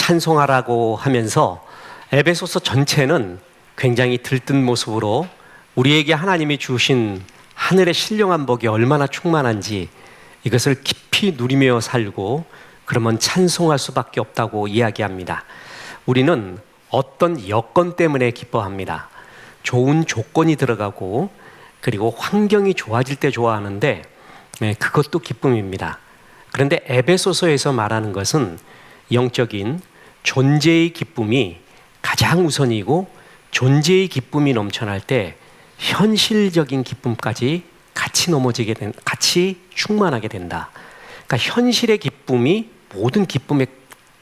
찬송하라고 하면서 에베소서 전체는 굉장히 들뜬 모습으로 우리에게 하나님이 주신 하늘의 신령한 복이 얼마나 충만한지 이것을 깊이 누리며 살고 그러면 찬송할 수밖에 없다고 이야기합니다. 우리는 어떤 여건 때문에 기뻐합니다. 좋은 조건이 들어가고 그리고 환경이 좋아질 때 좋아하는데 그것도 기쁨입니다. 그런데 에베소서에서 말하는 것은 영적인 존재의 기쁨이 가장 우선이고 존재의 기쁨이 넘쳐날 때 현실적인 기쁨까지 같이 충만하게 된다. 그러니까 현실의 기쁨이 모든 기쁨의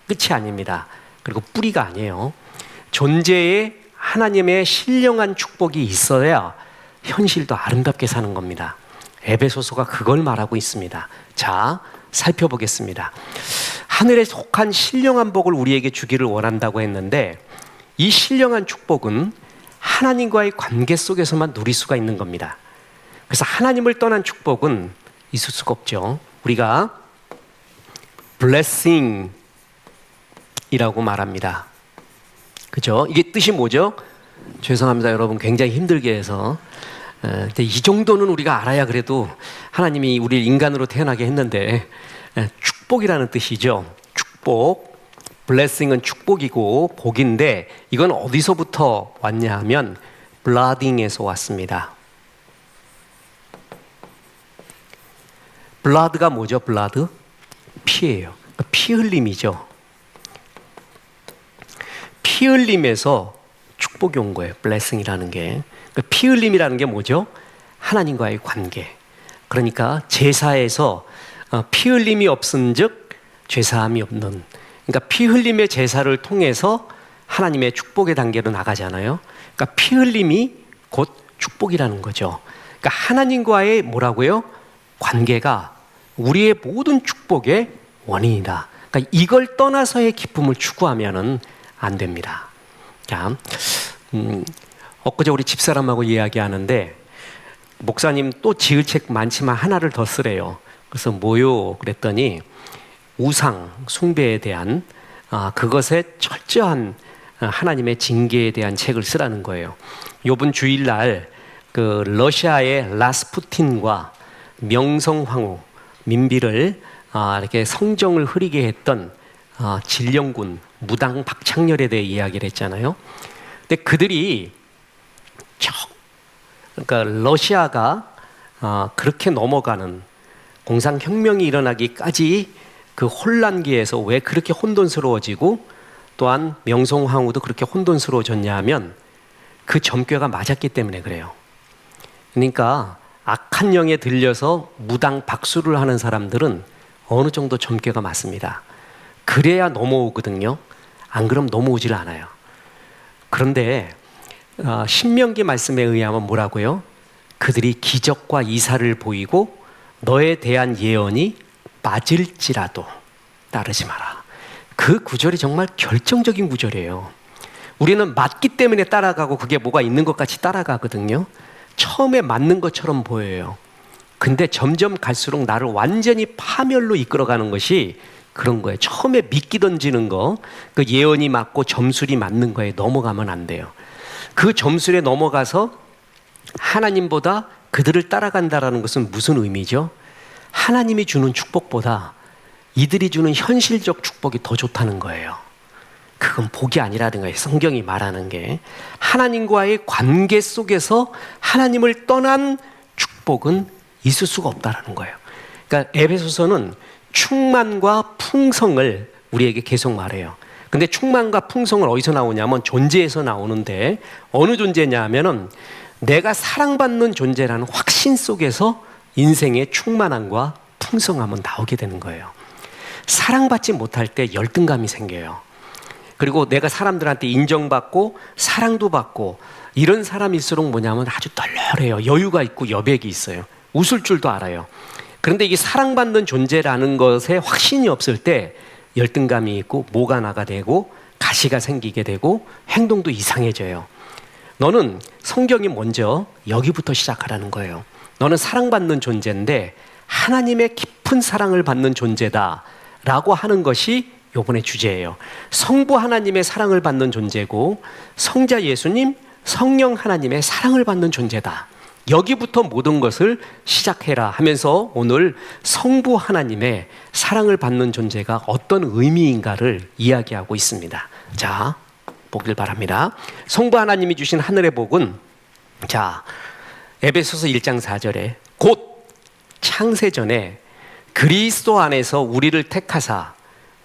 끝이 아닙니다. 그리고 뿌리가 아니에요. 존재에 하나님의 신령한 축복이 있어야 현실도 아름답게 사는 겁니다. 에베소서가 그걸 말하고 있습니다. 자, 살펴보겠습니다. 하늘에 속한 신령한 복을 우리에게 주기를 원한다고 했는데 이 신령한 축복은 하나님과의 관계 속에서만 누릴 수가 있는 겁니다. 그래서 하나님을 떠난 축복은 있을 수가 없죠. 우리가 blessing이라고 말합니다. 그죠? 이게 뜻이 뭐죠? 죄송합니다, 여러분. 굉장히 힘들게 해서. 근데 이 정도는 우리가 알아야 그래도 하나님이 우리를 인간으로 태어나게 했는데 축복이라는 뜻이죠. 축복. blessing은 축복이고 복인데 이건 어디서부터 왔냐 하면 blooding에서 왔습니다. blood가 뭐죠? blood? 피예요. 피 흘림이죠. 피 흘림에서 축복이 온 거예요. blessing이라는 게. 피 흘림이라는 게 뭐죠? 하나님과의 관계. 그러니까 제사에서 피 흘림이 없은즉 죄사함이 없는. 그러니까 피 흘림의 제사를 통해서 하나님의 축복의 단계로 나가잖아요. 그러니까 피 흘림이 곧 축복이라는 거죠. 그러니까 하나님과의 뭐라고요? 관계가 우리의 모든 축복의 원인이다. 그러니까 이걸 떠나서의 기쁨을 추구하면은 안 됩니다. 자, 엊그제 우리 집사람하고 이야기하는데 목사님 또 지을 책 많지만 하나를 더 쓰래요. 그래서 뭐요? 그랬더니 우상 숭배에 대한 그것의 철저한 하나님의 징계에 대한 책을 쓰라는 거예요. 이번 주일날 그 러시아의 라스푸틴과 명성황후 민비를 이렇게 성정을 흐리게 했던 진령군 무당 박창렬에 대해 이야기를 했잖아요. 근데 그들이 그러니까 러시아가 그렇게 넘어가는 공산혁명이 일어나기까지 그 혼란기에서 왜 그렇게 혼돈스러워지고 또한 명성황후도 그렇게 혼돈스러워졌냐 하면 그 점괘가 맞았기 때문에 그래요. 그러니까 악한 영에 들려서 무당 박수를 하는 사람들은 어느 정도 점괘가 맞습니다. 그래야 넘어오거든요. 안 그럼 넘어오질 않아요. 그런데 신명기 말씀에 의하면 뭐라고요? 그들이 기적과 이사를 보이고 너에 대한 예언이 맞을지라도 따르지 마라. 그 구절이 정말 결정적인 구절이에요. 우리는 맞기 때문에 따라가고 그게 뭐가 있는 것 같이 따라가거든요. 처음에 맞는 것처럼 보여요. 근데 점점 갈수록 나를 완전히 파멸로 이끌어가는 것이 그런 거예요. 처음에 미끼 던지는 거, 그 예언이 맞고 점술이 맞는 거에 넘어가면 안 돼요. 그 점술에 넘어가서 하나님보다 그들을 따라간다라는 것은 무슨 의미죠? 하나님이 주는 축복보다 이들이 주는 현실적 축복이 더 좋다는 거예요. 그건 복이 아니라는 거예요. 성경이 말하는 게. 하나님과의 관계 속에서 하나님을 떠난 축복은 있을 수가 없다는 거예요. 그러니까 에베소서는 충만과 풍성을 우리에게 계속 말해요. 근데 충만과 풍성은 어디서 나오냐면 존재에서 나오는데 어느 존재냐 하면은 내가 사랑받는 존재라는 확신 속에서 인생의 충만함과 풍성함은 나오게 되는 거예요. 사랑받지 못할 때 열등감이 생겨요. 그리고 내가 사람들한테 인정받고 사랑도 받고 이런 사람일수록 뭐냐면 아주 떨려해요. 여유가 있고 여백이 있어요. 웃을 줄도 알아요. 그런데 이게 사랑받는 존재라는 것에 확신이 없을 때 열등감이 있고 모가 나가 되고 가시가 생기게 되고 행동도 이상해져요. 너는 성경이 먼저 여기부터 시작하라는 거예요. 너는 사랑받는 존재인데 하나님의 깊은 사랑을 받는 존재다 라고 하는 것이 요번에 주제예요. 성부 하나님의 사랑을 받는 존재고 성자 예수님, 성령 하나님의 사랑을 받는 존재다. 여기부터 모든 것을 시작해라 하면서 오늘 성부 하나님의 사랑을 받는 존재가 어떤 의미인가를 이야기하고 있습니다. 자, 보길 바랍니다. 성부 하나님이 주신 하늘의 복은, 자, 에베소서 1장 4절에 곧 창세전에 그리스도 안에서 우리를 택하사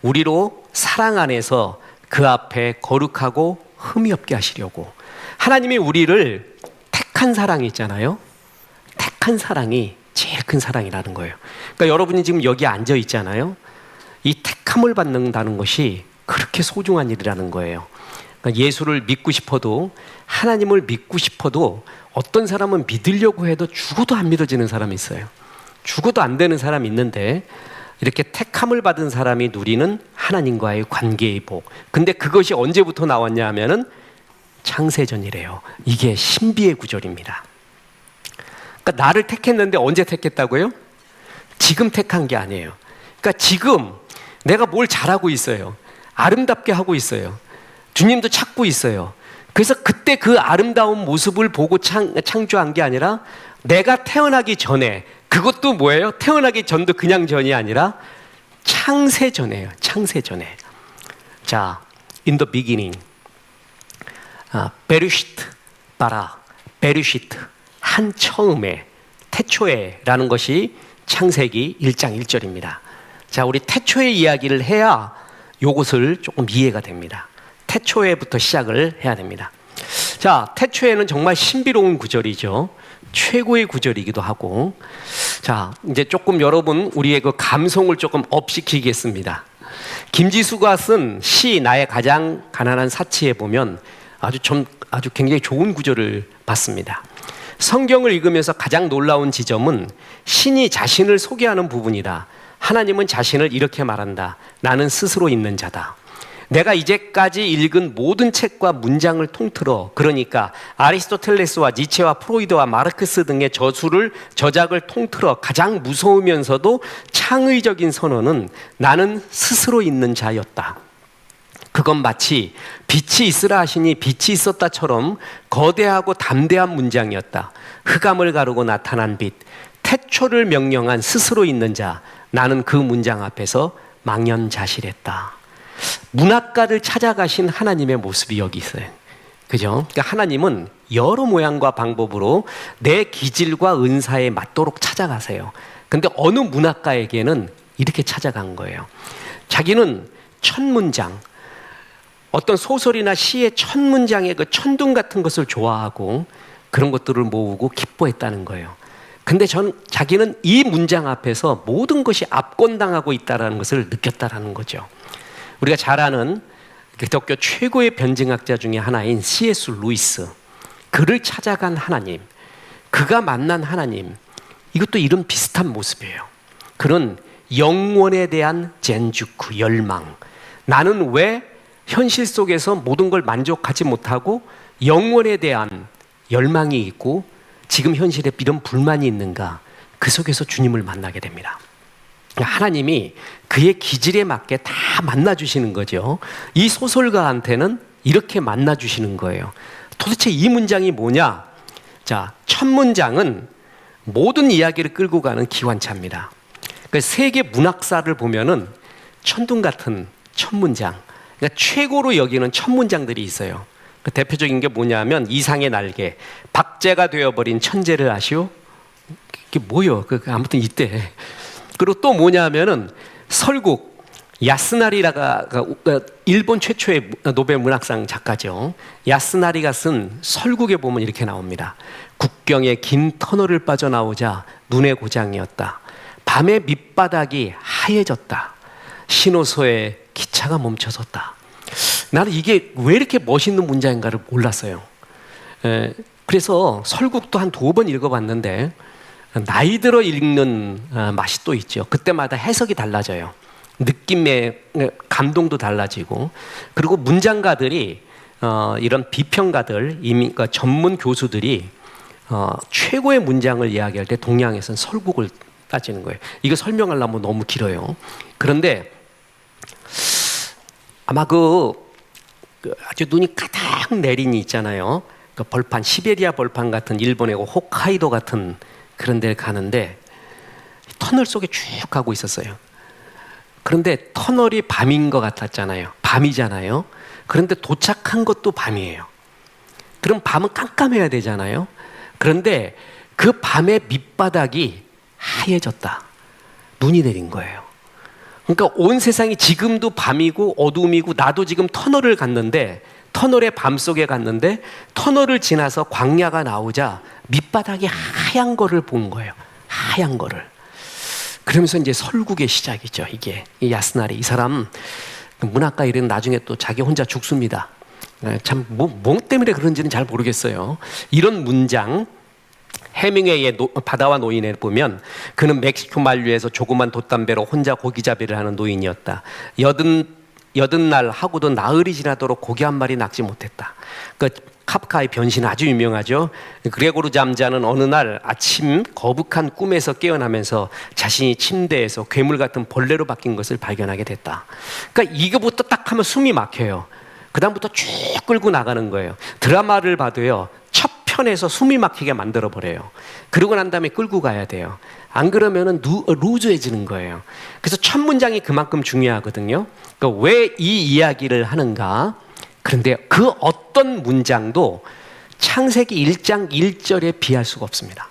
우리로 사랑 안에서 그 앞에 거룩하고 흠이 없게 하시려고. 하나님이 우리를 택한 사랑이 있잖아요. 택한 사랑이 제일 큰 사랑이라는 거예요. 그러니까 여러분이 지금 여기 앉아 있잖아요. 이 택함을 받는다는 것이 그렇게 소중한 일이라는 거예요. 그러니까 예수를 믿고 싶어도, 하나님을 믿고 싶어도 어떤 사람은 믿으려고 해도 죽어도 안 믿어지는 사람이 있어요. 죽어도 안 되는 사람이 있는데 이렇게 택함을 받은 사람이 누리는 하나님과의 관계의 복. 근데 그것이 언제부터 나왔냐 하면은 창세전이래요. 이게 신비의 구절입니다. 그러니까 나를 택했는데 언제 택했다고요? 지금 택한 게 아니에요. 그러니까 지금 내가 뭘 잘하고 있어요. 아름답게 하고 있어요. 주님도 찾고 있어요. 그래서 그때 그 아름다운 모습을 보고 창조한 게 아니라 내가 태어나기 전에, 그것도 뭐예요? 태어나기 전도 그냥 전이 아니라 창세전이에요. 창세전에. 자, in the beginning, 베르시트 바라, 베르시트, 한 처음에, 태초에라는 것이 창세기 1장 1절입니다. 자, 우리 태초의 이야기를 해야 요것을 조금 이해가 됩니다. 태초에부터 시작을 해야 됩니다. 자, 태초에는 정말 신비로운 구절이죠. 최고의 구절이기도 하고. 자, 이제 조금 여러분 우리의 그 감성을 조금 업시키겠습니다. 김지수가 쓴 시 나의 가장 가난한 사치에 보면 아주 굉장히 좋은 구절을 봤습니다. 성경을 읽으면서 가장 놀라운 지점은 신이 자신을 소개하는 부분이다. 하나님은 자신을 이렇게 말한다. 나는 스스로 있는 자다. 내가 이제까지 읽은 모든 책과 문장을 통틀어, 그러니까 아리스토텔레스와 니체와 프로이드와 마르크스 등의 저작을 통틀어 가장 무서우면서도 창의적인 선언은 나는 스스로 있는 자였다. 그건 마치 빛이 있으라 하시니 빛이 있었다처럼 거대하고 담대한 문장이었다. 흑암을 가르고 나타난 빛, 태초를 명령한 스스로 있는 자, 나는 그 문장 앞에서 망연자실했다. 문학가를 찾아가신 하나님의 모습이 여기 있어요. 그죠? 그러니까 하나님은 여러 모양과 방법으로 내 기질과 은사에 맞도록 찾아가세요. 근데 어느 문학가에게는 이렇게 찾아간 거예요. 자기는 첫 문장, 어떤 소설이나 시의 첫 문장의 그 천둥 같은 것을 좋아하고 그런 것들을 모으고 기뻐했다는 거예요. 근데 자기는 이 문장 앞에서 모든 것이 압권당하고 있다는 것을 느꼈다는 거죠. 우리가 잘 아는 기독교 최고의 변증학자 중에 하나인 C.S. 루이스, 그를 찾아간 하나님, 그가 만난 하나님, 이것도 이런 비슷한 모습이에요. 그런 영원에 대한 젠주쿠, 열망. 나는 왜 현실 속에서 모든 걸 만족하지 못하고 영원에 대한 열망이 있고 지금 현실에 이런 불만이 있는가? 그 속에서 주님을 만나게 됩니다. 하나님이 그의 기질에 맞게 다 만나주시는 거죠. 이 소설가한테는 이렇게 만나주시는 거예요. 도대체 이 문장이 뭐냐? 자, 첫 문장은 모든 이야기를 끌고 가는 기관차입니다. 그러니까 세계 문학사를 보면은 천둥 같은 첫 문장, 그러니까 최고로 여기는 첫 문장들이 있어요. 그 대표적인 게 뭐냐면 이상의 날개, 박제가 되어버린 천재를 아시오? 이게 뭐요? 아무튼 이때. 그리고 또 뭐냐면은 설국, 야스나리라가 일본 최초의 노벨 문학상 작가죠. 야스나리가 쓴 설국에 보면 이렇게 나옵니다. 국경의 긴 터널을 빠져나오자 눈의 고장이었다. 밤의 밑바닥이 하얘졌다. 신호소에 기차가 멈춰섰다. 나는 이게 왜 이렇게 멋있는 문장인가를 몰랐어요. 그래서 설국도 한 2번 읽어봤는데 나이 들어 읽는 맛이 또 있죠. 그때마다 해석이 달라져요. 느낌의 감동도 달라지고, 그리고 문장가들이 이런 비평가들, 그러니까 전문 교수들이 최고의 문장을 이야기할 때 동양에서는 설국을 따지는 거예요. 이거 설명하려면 너무 길어요. 그런데 아마 그 아주 눈이 가득 내린 이 있잖아요. 그 벌판, 시베리아 벌판 같은 일본의 홋카이도 같은 그런 데를 가는데 터널 속에 쭉 가고 있었어요. 그런데 터널이 밤인 것 같았잖아요. 밤이잖아요. 그런데 도착한 것도 밤이에요. 그럼 밤은 깜깜해야 되잖아요. 그런데 그 밤의 밑바닥이 하얘졌다. 눈이 내린 거예요. 그러니까 온 세상이 지금도 밤이고 어둠이고, 나도 지금 터널을 갔는데, 터널의 밤속에 갔는데 터널을 지나서 광야가 나오자 밑바닥이 하얀 거를 본 거예요. 하얀 거를. 그러면서 이제 설국의 시작이죠. 이게 이 야스나리, 이 사람 문학가 이름 나중에 또 자기 혼자 죽습니다. 참 뭐 때문에 그런지는 잘 모르겠어요. 이런 문장, 해밍웨이의 바다와 노인에 보면, 그는 멕시코 만류에서 조그만 돛담배로 혼자 고기잡이를 하는 노인이었다. 여든 날 하고도 나흘이 지나도록 고기 한 마리 낚지 못했다. 그 카프카의 변신 아주 유명하죠. 그레고르 잠자는 어느 날 아침 거북한 꿈에서 깨어나면서 자신이 침대에서 괴물 같은 벌레로 바뀐 것을 발견하게 됐다. 그러니까 이거부터 딱 하면 숨이 막혀요. 그 다음부터 쭉 끌고 나가는 거예요. 드라마를 봐도요, 첫 편에서 숨이 막히게 만들어 버려요. 그러고 난 다음에 끌고 가야 돼요. 안 그러면은 루즈해지는 거예요. 그래서 첫 문장이 그만큼 중요하거든요. 그러니까 왜 이 이야기를 하는가? 그런데 그 어떤 문장도 창세기 1장 1절에 비할 수가 없습니다.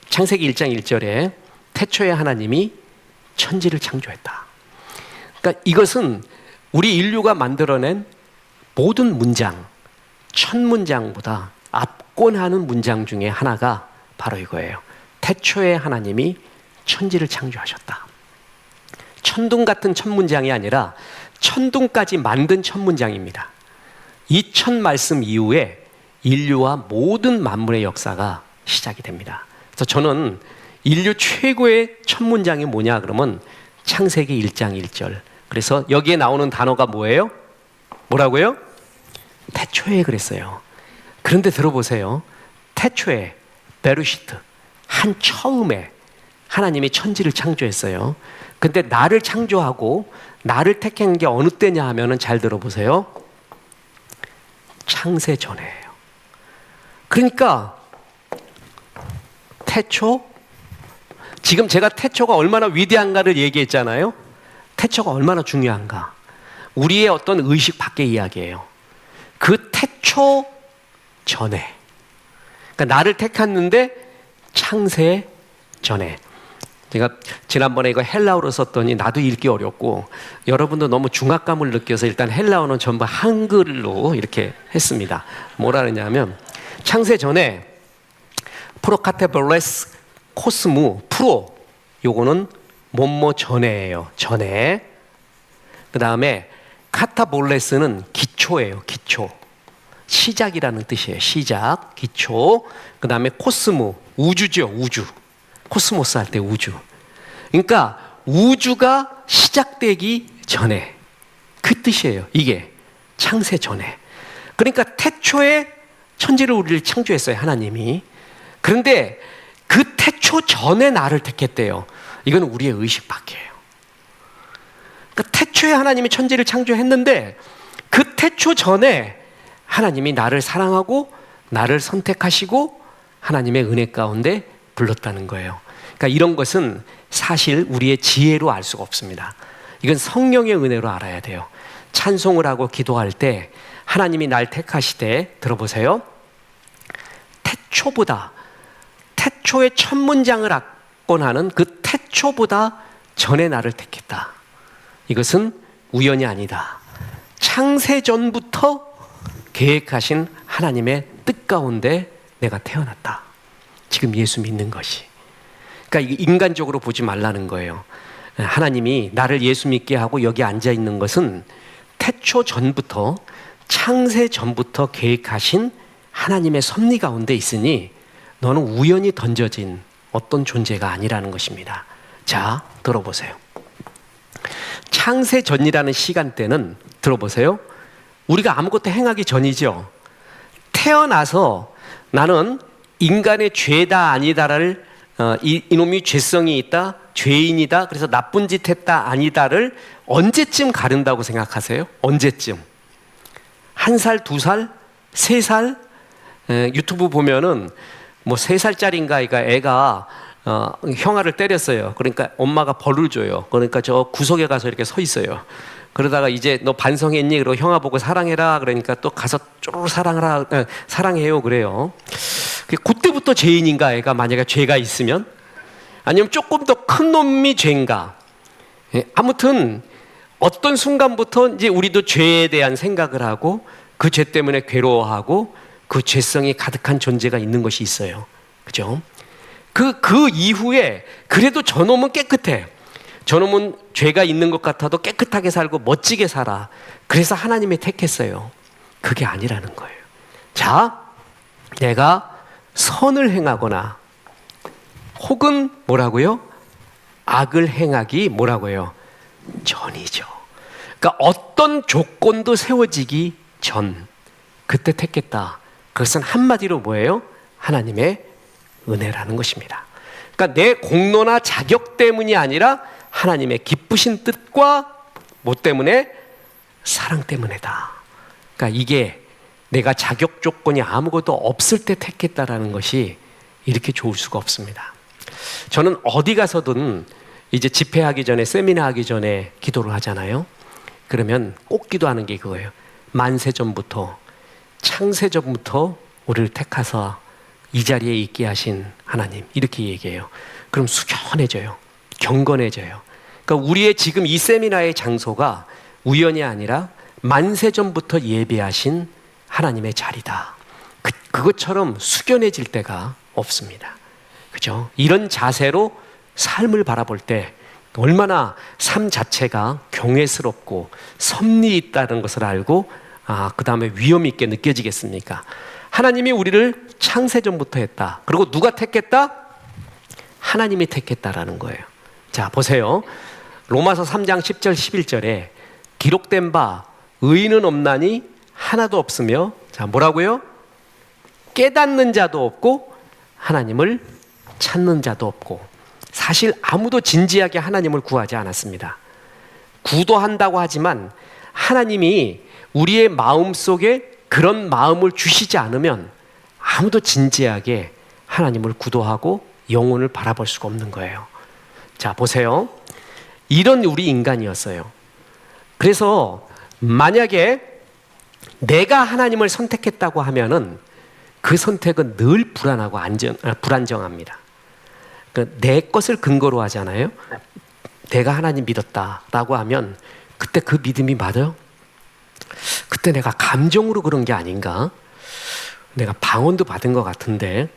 창세기 1장 1절에 태초에 하나님이 천지를 창조했다. 그러니까 이것은 우리 인류가 만들어낸 모든 문장, 첫 문장보다 압권하는 문장 중에 하나가 바로 이거예요. 태초에 하나님이 천지를 창조하셨다. 천둥 같은 첫 문장이 아니라 천둥까지 만든 첫 문장입니다. 이 첫 말씀 이후에 인류와 모든 만물의 역사가 시작이 됩니다. 그래서 저는 인류 최고의 첫 문장이 뭐냐 그러면 창세기 1장 1절. 그래서 여기에 나오는 단어가 뭐예요? 뭐라고요? 태초에 그랬어요. 그런데 들어보세요. 태초에, 베르시트, 한 처음에 하나님이 천지를 창조했어요. 근데 나를 창조하고 나를 택한 게 어느 때냐 하면은, 잘 들어보세요. 창세 전에예요. 그러니까 태초, 지금 제가 태초가 얼마나 위대한가를 얘기했잖아요. 태초가 얼마나 중요한가. 우리의 어떤 의식 밖의 이야기예요. 그 태초 전에, 그러니까 나를 택했는데 창세 전에. 제가 지난번에 이거 헬라어로 썼더니 나도 읽기 어렵고 여러분도 너무 중압감을 느껴서 일단 헬라어는 전부 한글로 이렇게 했습니다. 뭐라 그러냐면, 창세 전에 프로카테볼레스 코스무, 프로, 요거는 뭐뭐 전에예요. 전에. 그 다음에 카타볼레스는 기초예요. 기초. 시작이라는 뜻이에요. 시작, 기초. 그 다음에 코스무, 우주죠. 우주. 코스모스 할 때 우주. 그러니까 우주가 시작되기 전에, 그 뜻이에요. 이게 창세 전에. 그러니까 태초에 천지를, 우리를 창조했어요, 하나님이. 그런데 그 태초 전에 나를 택했대요. 이건 우리의 의식 밖이에요. 그러니까 태초에 하나님이 천지를 창조했는데 그 태초 전에 하나님이 나를 사랑하고 나를 선택하시고 하나님의 은혜 가운데 불렀다는 거예요. 그러니까 이런 것은 사실 우리의 지혜로 알 수가 없습니다. 이건 성령의 은혜로 알아야 돼요. 찬송을 하고 기도할 때 하나님이 날 택하시되, 들어보세요. 태초의 첫 문장을 압권하는 그 태초보다 전에 나를 택했다. 이것은 우연이 아니다. 창세전부터 계획하신 하나님의 뜻 가운데 내가 태어났다. 지금 예수 믿는 것이. 그러니까 인간적으로 보지 말라는 거예요. 하나님이 나를 예수 믿게 하고 여기 앉아 있는 것은 태초 전부터, 창세 전부터 계획하신 하나님의 섭리 가운데 있으니 너는 우연히 던져진 어떤 존재가 아니라는 것입니다. 자, 들어보세요. 창세 전이라는 시간대는, 들어보세요. 우리가 아무것도 행하기 전이죠. 태어나서 나는 인간의 죄다 아니다를 이놈이 죄성이 있다, 죄인이다, 그래서 나쁜 짓 했다, 아니다를 언제쯤 가른다고 생각하세요? 언제쯤? 1살, 2살, 3살? 유튜브 보면은 뭐 3살짜리인가 애가 형아를 때렸어요. 그러니까 엄마가 벌을 줘요. 그러니까 저 구석에 가서 이렇게 서 있어요. 그러다가 이제 너 반성했니? 그러고 형아 보고 사랑해라. 그러니까 또 가서 쪼르르 사랑해요. 그래요. 그때부터 죄인인가 애가, 만약에 죄가 있으면? 아니면 조금 더 큰 놈이 죄인가? 아무튼 어떤 순간부터 이제 우리도 죄에 대한 생각을 하고 그 죄 때문에 괴로워하고 그 죄성이 가득한 존재가 있는 것이 있어요. 그죠? 그 이후에 그래도 저놈은 깨끗해. 저놈은 죄가 있는 것 같아도 깨끗하게 살고 멋지게 살아. 그래서 하나님이 택했어요. 그게 아니라는 거예요. 자, 내가 선을 행하거나 혹은 뭐라고요? 악을 행하기 뭐라고요? 전이죠. 그러니까 어떤 조건도 세워지기 전, 그때 택했다. 그것은 한마디로 뭐예요? 하나님의 은혜라는 것입니다. 그러니까 내 공로나 자격 때문이 아니라 하나님의 기쁘신 뜻과 뭐 때문에? 사랑 때문에다. 그러니까 이게 내가 자격 조건이 아무것도 없을 때 택했다라는 것이 이렇게 좋을 수가 없습니다. 저는 어디 가서든 이제 집회하기 전에, 세미나 하기 전에 기도를 하잖아요. 그러면 꼭 기도하는 게 그거예요. 만세전부터, 창세전부터 우리를 택하사 이 자리에 있게 하신 하나님, 이렇게 얘기해요. 그럼 숙연해져요. 경건해져요. 그러니까 우리의 지금 이 세미나의 장소가 우연이 아니라 만세전부터 예배하신 하나님의 자리다. 그것처럼 숙연해질 때가 없습니다. 그죠? 이런 자세로 삶을 바라볼 때 얼마나 삶 자체가 경외스럽고 섭리 있다는 것을 알고 그 다음에 위험 있게 느껴지겠습니까? 하나님이 우리를 창세전부터 했다. 그리고 누가 택했다? 하나님이 택했다라는 거예요. 자, 보세요. 로마서 3장 10절 11절에 기록된 바 의인은 없나니 하나도 없으며, 자, 뭐라고요? 깨닫는 자도 없고 하나님을 찾는 자도 없고. 사실 아무도 진지하게 하나님을 구하지 않았습니다. 구도한다고 하지만 하나님이 우리의 마음속에 그런 마음을 주시지 않으면 아무도 진지하게 하나님을 구도하고 영혼을 바라볼 수가 없는 거예요. 자, 보세요. 이런 우리 인간이었어요. 그래서 만약에 내가 하나님을 선택했다고 하면은 그 선택은 늘 불안하고 불안정합니다. 그러니까 내 것을 근거로 하잖아요. 내가 하나님 믿었다라고 하면 그때 그 믿음이 맞아요? 그때 내가 감정으로 그런 게 아닌가? 내가 방언도 받은 것 같은데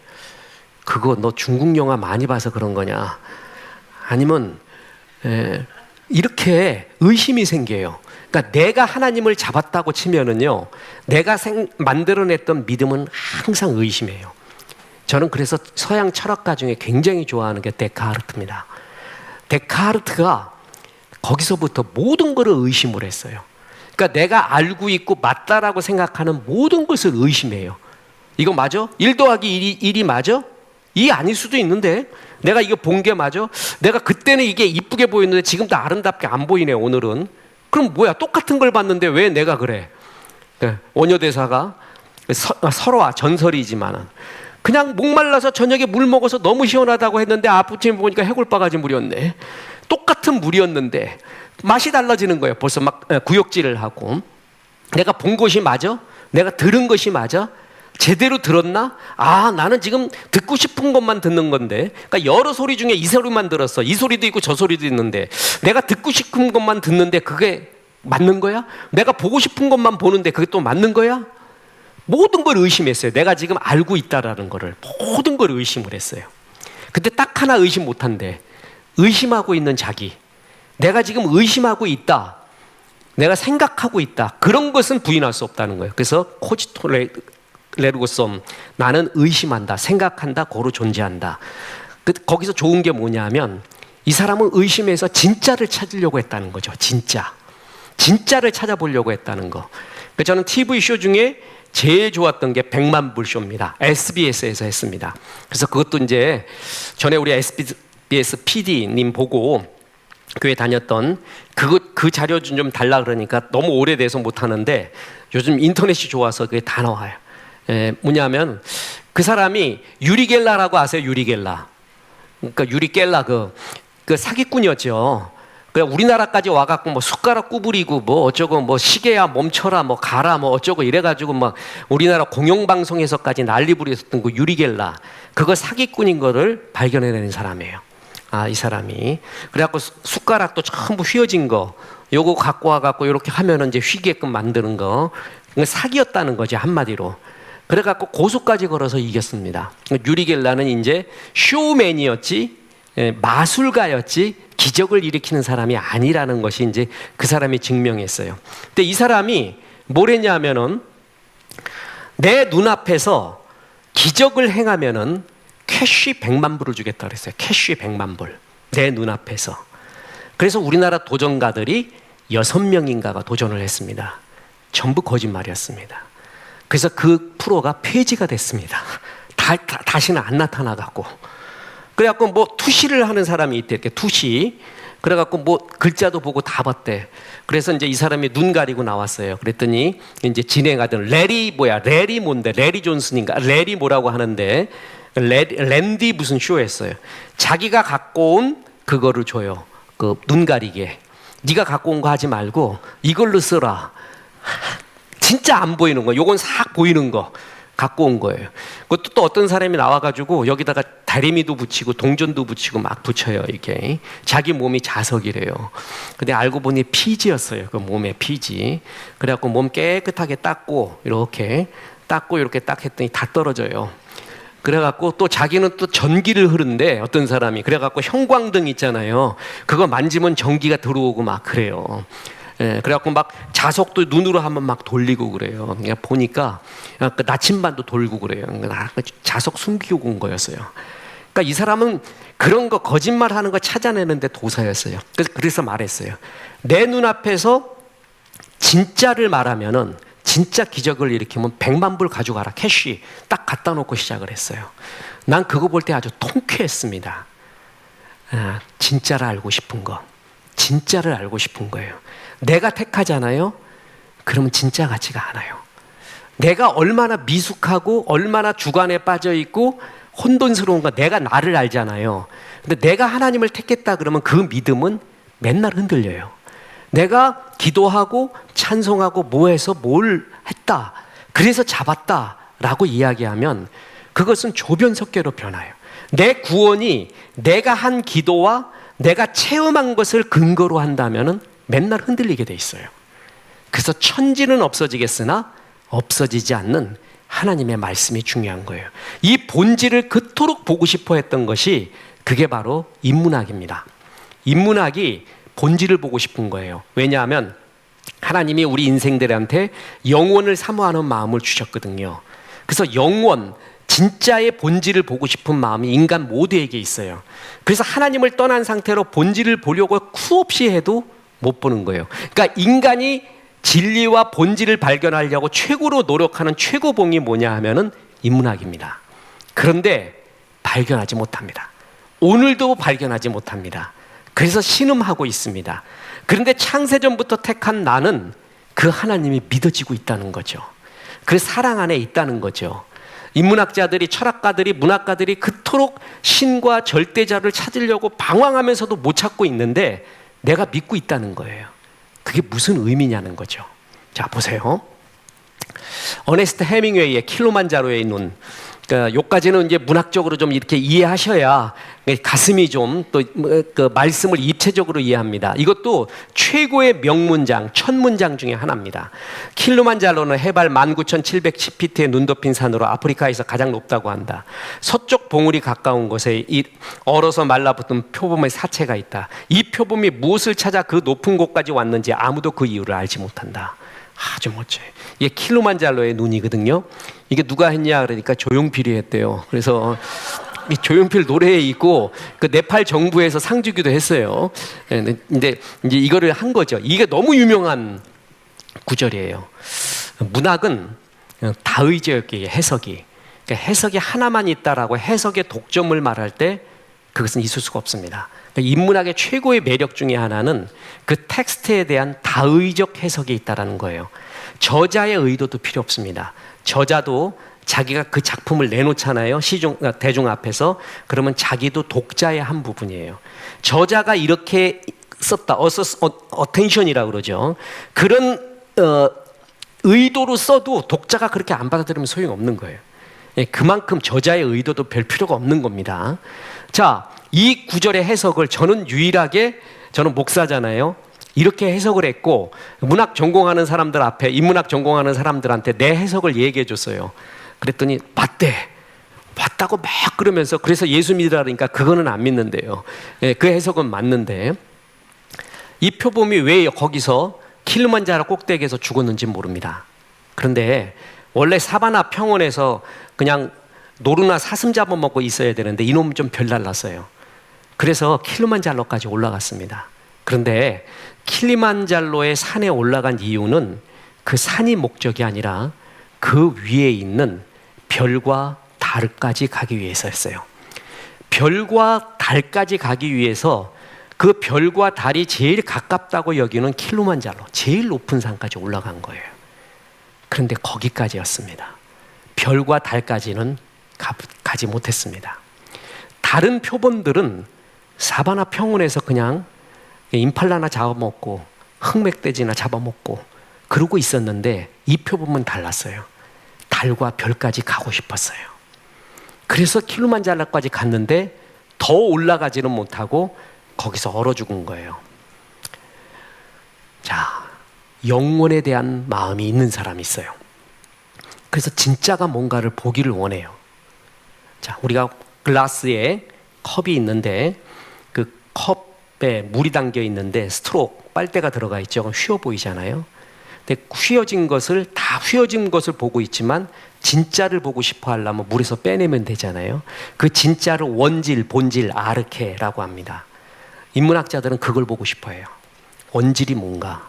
그거 너 중국 영화 많이 봐서 그런 거냐? 아니면 이렇게 의심이 생겨요. 그러니까 내가 하나님을 잡았다고 치면은요, 내가 만들어냈던 믿음은 항상 의심해요. 저는 그래서 서양 철학가 중에 굉장히 좋아하는 게 데카르트입니다. 데카르트가 거기서부터 모든 것을 의심을 했어요. 그러니까 내가 알고 있고 맞다라고 생각하는 모든 것을 의심해요. 이거 맞아? 1 더하기 1이 맞아? 2 아닐 수도 있는데 내가 이거 본 게 맞아? 내가 그때는 이게 이쁘게 보였는데 지금도 아름답게 안 보이네 오늘은. 그럼 뭐야, 똑같은 걸 봤는데 왜 내가 그래? 원효대사가 설화 전설이지만은 그냥 목말라서 저녁에 물 먹어서 너무 시원하다고 했는데 아침에 보니까 해골바가지 물이었네. 똑같은 물이었는데 맛이 달라지는 거예요. 벌써 막 구역질을 하고. 내가 본 것이 맞아? 내가 들은 것이 맞아? 제대로 들었나? 나는 지금 듣고 싶은 것만 듣는 건데. 그러니까 여러 소리 중에 이 소리만 들었어. 이 소리도 있고 저 소리도 있는데 내가 듣고 싶은 것만 듣는데 그게 맞는 거야? 내가 보고 싶은 것만 보는데 그게 또 맞는 거야? 모든 걸 의심했어요. 내가 지금 알고 있다라는 거를 모든 걸 의심을 했어요. 근데 딱 하나 의심 못한대. 의심하고 있는 자기. 내가 지금 의심하고 있다. 내가 생각하고 있다. 그런 것은 부인할 수 없다는 거예요. 그래서 코지토 레르고썸, 나는 의심한다, 생각한다, 고로 존재한다. 거기서 좋은 게 뭐냐면 이 사람은 의심해서 진짜를 찾으려고 했다는 거죠. 진짜를 찾아보려고 했다는 거. 저는 TV쇼 중에 제일 좋았던 게 100만 불 쇼입니다. SBS에서 했습니다. 그래서 그것도 이제 전에 우리 SBS PD님 보고 교회 다녔던 그 자료 좀 달라 그러니까 너무 오래돼서 못 하는데 요즘 인터넷이 좋아서 그게 다 나와요. 뭐냐면 그 사람이 유리 겔라라고 아세요? 유리 겔라. 그러니까 유리 겔라 그 사기꾼이었죠. 그냥 우리나라까지 와갖고 뭐 숟가락 구부리고 뭐 어쩌고 뭐 시계야 멈춰라 뭐 가라 뭐 어쩌고 이래가지고 막 우리나라 공영방송에서까지 난리 부렸었던 그 유리 겔라, 그거 사기꾼인 거를 발견해내는 사람이에요. 이 사람이. 그래갖고 숟가락도 전부 휘어진 거, 요거 갖고 와갖고 이렇게 하면은 이제 휘게끔 만드는 거, 사기였다는 거지 한마디로. 그래갖고 고소까지 걸어서 이겼습니다. 유리겔라는 이제 쇼맨이었지, 마술가였지, 기적을 일으키는 사람이 아니라는 것이 이제 그 사람이 증명했어요. 근데 이 사람이 뭘 했냐면은 내 눈앞에서 기적을 행하면은 캐시 100만 불을 주겠다 그랬어요. 캐시 100만 불. 내 눈앞에서. 그래서 우리나라 도전가들이 6명인가가 도전을 했습니다. 전부 거짓말이었습니다. 그래서 그 프로가 폐지가 됐습니다. 다시는 안 나타나갖고. 그래갖고 뭐 투시를 하는 사람이 있대. 이렇게 투시. 그래갖고 뭐 글자도 보고 다 봤대. 그래서 이제 이 사람이 눈 가리고 나왔어요. 그랬더니 이제 진행하던 레리 뭔데? 레리 존슨인가? 레리 뭐라고 하는데 랜디 무슨 쇼였어요. 자기가 갖고 온 그거를 줘요. 그 눈 가리개. 네가 갖고 온 거 하지 말고 이걸로 써라. 진짜 안 보이는 거. 요건 싹 보이는 거 갖고 온 거예요. 그것도 또 어떤 사람이 나와가지고 여기다가 다리미도 붙이고 동전도 붙이고 막 붙여요. 이게 자기 몸이 자석이래요. 근데 알고 보니 피지였어요. 그 몸에 피지. 그래갖고 몸 깨끗하게 닦고 이렇게 딱 했더니 다 떨어져요. 그래갖고 또 자기는 또 전기를 흐른데 어떤 사람이 그래갖고 형광등 있잖아요. 그거 만지면 전기가 들어오고 막 그래요. 그래갖고 막 자석도 눈으로 한번 막 돌리고 그래요. 그냥 보니까 그 나침반도 돌고 그래요. 자석 숨기고 온 거였어요. 그러니까 이 사람은 그런 거 거짓말하는 거 찾아내는데 도사였어요. 그래서 말했어요. 내 눈앞에서 진짜를 말하면은 진짜 기적을 일으키면 100만 불 가져가라. 캐시 딱 갖다 놓고 시작을 했어요. 난 그거 볼 때 아주 통쾌했습니다. 진짜를 알고 싶은 거. 진짜를 알고 싶은 거예요. 내가 택하잖아요. 그러면 진짜 같지가 않아요. 내가 얼마나 미숙하고 얼마나 주관에 빠져있고 혼돈스러운가 내가 나를 알잖아요. 근데 내가 하나님을 택했다 그러면 그 믿음은 맨날 흔들려요. 내가 기도하고 찬송하고 뭐해서 뭘 했다, 그래서 잡았다라고 이야기하면 그것은 조변석계로 변화요. 내 구원이 내가 한 기도와 내가 체험한 것을 근거로 한다면 맨날 흔들리게 돼 있어요. 그래서 천지는 없어지겠으나 없어지지 않는 하나님의 말씀이 중요한 거예요. 이 본질을 그토록 보고 싶어 했던 것이 그게 바로 인문학입니다. 인문학이 본질을 보고 싶은 거예요. 왜냐하면 하나님이 우리 인생들한테 영원을 사모하는 마음을 주셨거든요. 그래서 영원, 진짜의 본질을 보고 싶은 마음이 인간 모두에게 있어요. 그래서 하나님을 떠난 상태로 본질을 보려고 쿠없이 해도 못 보는 거예요. 그러니까 인간이 진리와 본질을 발견하려고 최고로 노력하는 최고봉이 뭐냐 하면은 인문학입니다. 그런데 발견하지 못합니다. 오늘도 발견하지 못합니다. 그래서 신음하고 있습니다. 그런데 창세전부터 택한 나는 그 하나님이 믿어지고 있다는 거죠. 그 사랑 안에 있다는 거죠. 인문학자들이, 철학가들이, 문학가들이 그토록 신과 절대자를 찾으려고 방황하면서도 못 찾고 있는데 내가 믿고 있다는 거예요. 그게 무슨 의미냐는 거죠. 자, 보세요. 어네스트 해밍웨이의 킬로만자로의 눈. 그러니까 요까지는 이제 문학적으로 좀 이렇게 이해하셔야 가슴이 좀 또 그 말씀을 입체적으로 이해합니다. 이것도 최고의 명문장, 천문장 중에 하나입니다. 킬로만자로는 해발 19,710피트의 눈 덮인 산으로 아프리카에서 가장 높다고 한다. 서쪽 봉우리 가까운 곳에 이 얼어서 말라붙은 표범의 사체가 있다. 이 표범이 무엇을 찾아 그 높은 곳까지 왔는지 아무도 그 이유를 알지 못한다. 아주 멋져요. 이게 킬로만자로의 눈이거든요. 이게 누가 했냐 그러니까 조용필이 했대요. 그래서 이 조용필 노래에 있고 그 네팔 정부에서 상 주기도 했어요. 근데 이제 이거를 한 거죠. 이게 너무 유명한 구절이에요. 문학은 다의제였기에 해석이. 그러니까 해석이 하나만 있다라고 해석의 독점을 말할 때 그것은 있을 수가 없습니다. 그러니까 인문학의 최고의 매력 중에 하나는 그 텍스트에 대한 다의적 해석이 있다라는 거예요. 저자의 의도도 필요 없습니다. 저자도 자기가 그 작품을 내놓잖아요. 대중 앞에서. 그러면 자기도 독자의 한 부분이에요. 저자가 이렇게 썼다. 어텐션이라고 그러죠. 그런 의도로 써도 독자가 그렇게 안 받아들이면 소용없는 거예요. 그만큼 저자의 의도도 별 필요가 없는 겁니다. 자, 이 구절의 해석을 저는 목사잖아요. 이렇게 해석을 했고, 문학 전공하는 사람들 앞에, 인문학 전공하는 사람들한테 내 해석을 얘기해 줬어요. 그랬더니 맞다고 막 그러면서, 그래서 예수 믿으라니까 그거는 안 믿는데요. 그 해석은 맞는데, 이 표범이 왜 거기서 킬리만자로 꼭대기에서 죽었는지 모릅니다. 그런데 원래 사바나 평원에서 그냥 노루나 사슴 잡아먹고 있어야 되는데 이놈은 좀 별날랐어요. 그래서 킬리만자로까지 올라갔습니다. 그런데 킬리만자로의 산에 올라간 이유는 그 산이 목적이 아니라 그 위에 있는 별과 달까지 가기 위해서였어요. 별과 달까지 가기 위해서 그 별과 달이 제일 가깝다고 여기는 킬리만자로, 제일 높은 산까지 올라간 거예요. 그런데 거기까지였습니다. 별과 달까지는 가지 못했습니다. 다른 표본들은 사바나 평원에서 그냥 임팔라나 잡아먹고 흑맥돼지나 잡아먹고 그러고 있었는데 이 표본은 달랐어요. 달과 별까지 가고 싶었어요. 그래서 킬리만자로까지 갔는데 더 올라가지는 못하고 거기서 얼어 죽은 거예요. 자, 영혼에 대한 마음이 있는 사람이 있어요. 그래서 진짜가 뭔가를 보기를 원해요. 자, 우리가 글라스에 컵이 있는데 그 컵에 물이 담겨 있는데 스트로크, 빨대가 들어가 있죠. 휘어 보이잖아요. 근데 휘어진 것을 보고 있지만 진짜를 보고 싶어 하려면 물에서 빼내면 되잖아요. 그 진짜를 원질, 본질, 아르케라고 합니다. 인문학자들은 그걸 보고 싶어 해요. 원질이 뭔가.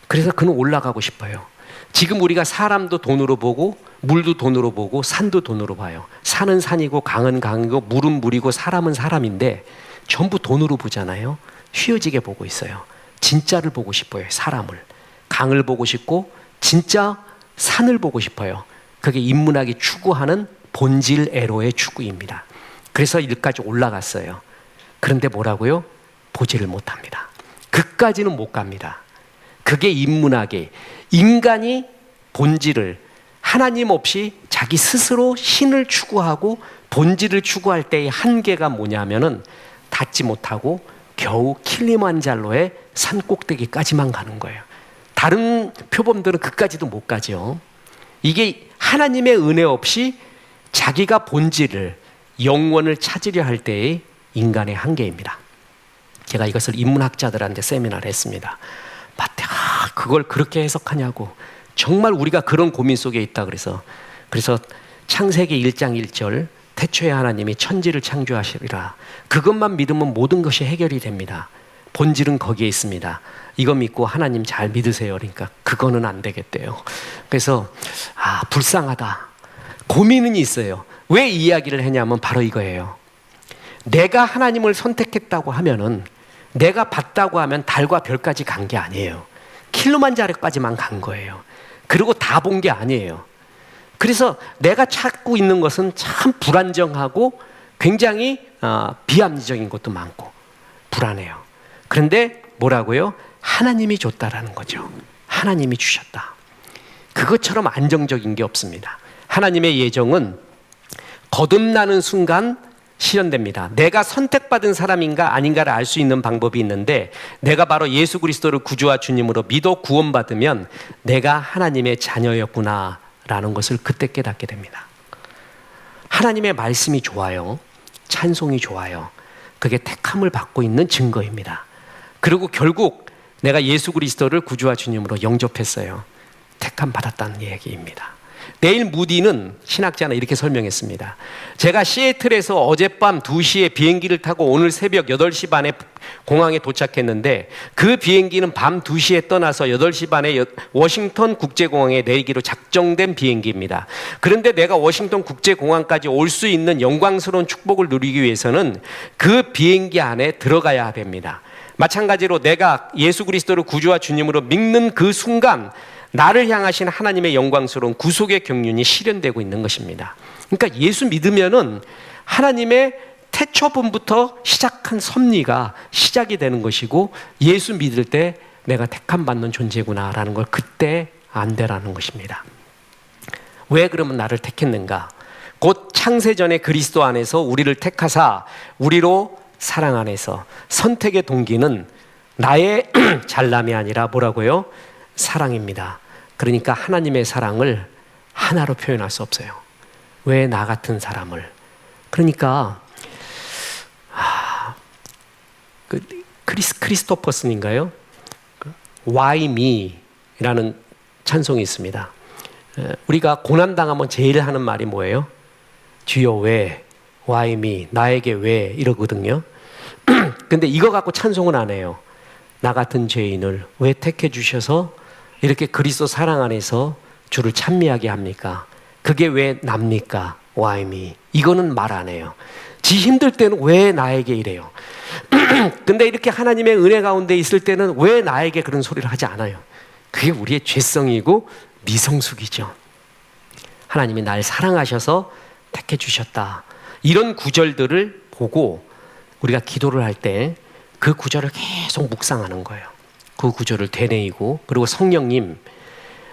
그래서 그는 올라가고 싶어요. 지금 우리가 사람도 돈으로 보고 물도 돈으로 보고 산도 돈으로 봐요. 산은 산이고 강은 강이고 물은 물이고 사람은 사람인데 전부 돈으로 보잖아요. 휘어지게 보고 있어요. 진짜를 보고 싶어요. 사람을. 강을 보고 싶고 진짜 산을 보고 싶어요. 그게 인문학이 추구하는 본질 에로의 추구입니다. 그래서 여기까지 올라갔어요. 그런데 뭐라고요? 보지를 못합니다. 그까지는 못 갑니다. 그게 인문학의 인간이 본질을 하나님 없이 자기 스스로 신을 추구하고 본질을 추구할 때의 한계가 뭐냐면은 닿지 못하고 겨우 킬리만자로의 산 꼭대기까지만 가는 거예요. 다른 표범들은 그까지도 못 가죠. 이게 하나님의 은혜 없이 자기가 본질을, 영원을 찾으려 할 때의 인간의 한계입니다. 제가 이것을 인문학자들한테 세미나를 했습니다. 마태, 그걸 그렇게 해석하냐고. 정말 우리가 그런 고민 속에 있다 그래서 창세기 1장 1절 태초에 하나님이 천지를 창조하시리라. 그것만 믿으면 모든 것이 해결이 됩니다. 본질은 거기에 있습니다. 이거 믿고 하나님 잘 믿으세요. 그러니까 그거는 안 되겠대요. 그래서 불쌍하다. 고민은 있어요. 왜 이 이야기를 했냐면 바로 이거예요. 내가 하나님을 선택했다고 하면은, 내가 봤다고 하면 달과 별까지 간 게 아니에요. 킬리만자로까지만 간 거예요. 그리고 다 본 게 아니에요. 그래서 내가 찾고 있는 것은 참 불안정하고 굉장히 비합리적인 것도 많고 불안해요. 그런데 뭐라고요? 하나님이 줬다라는 거죠. 하나님이 주셨다. 그것처럼 안정적인 게 없습니다. 하나님의 예정은 거듭나는 순간 실현됩니다. 내가 선택받은 사람인가 아닌가를 알 수 있는 방법이 있는데, 내가 바로 예수 그리스도를 구주와 주님으로 믿어 구원받으면 내가 하나님의 자녀였구나 라는 것을 그때 깨닫게 됩니다. 하나님의 말씀이 좋아요. 찬송이 좋아요. 그게 택함을 받고 있는 증거입니다. 그리고 결국 내가 예수 그리스도를 구주와 주님으로 영접했어요. 택함 받았다는 얘기입니다. 데일 무디는 신학자는 이렇게 설명했습니다. 제가 시애틀에서 어젯밤 2시에 비행기를 타고 오늘 새벽 8시 반에 공항에 도착했는데 그 비행기는 밤 2시에 떠나서 8시 반에 워싱턴 국제공항에 내리기로 작정된 비행기입니다. 그런데 내가 워싱턴 국제공항까지 올 수 있는 영광스러운 축복을 누리기 위해서는 그 비행기 안에 들어가야 됩니다. 마찬가지로 내가 예수 그리스도를 구주와 주님으로 믿는 그 순간 나를 향하신 하나님의 영광스러운 구속의 경륜이 실현되고 있는 것입니다. 그러니까 예수 믿으면은 하나님의 태초본부터 시작한 섭리가 시작이 되는 것이고, 예수 믿을 때 내가 택함 받는 존재구나라는 걸 그때 안되라는 것입니다. 왜 그러면 나를 택했는가? 곧 창세전에 그리스도 안에서 우리를 택하사 우리로 사랑 안에서. 선택의 동기는 나의 잘남이 아니라 뭐라고요? 사랑입니다. 그러니까 하나님의 사랑을 하나로 표현할 수 없어요. 왜 나 같은 사람을? 그러니까 크리스토퍼슨인가요? Why me라는 찬송이 있습니다. 우리가 고난당하면 제일 하는 말이 뭐예요? 주여 왜? Why me? 나에게 왜? 이러거든요. 근데 이거 갖고 찬송은 안 해요. 나 같은 죄인을 왜 택해 주셔서 이렇게 그리스도 사랑 안에서 주를 찬미하게 합니까? 그게 왜 납니까? Why me? 이거는 말 안 해요. 지 힘들 때는 왜 나에게 이래요? 근데 이렇게 하나님의 은혜 가운데 있을 때는 왜 나에게 그런 소리를 하지 않아요? 그게 우리의 죄성이고 미성숙이죠. 하나님이 날 사랑하셔서 택해 주셨다. 이런 구절들을 보고 우리가 기도를 할 때 그 구절을 계속 묵상하는 거예요. 그 구절을 되뇌이고, 그리고 성령님,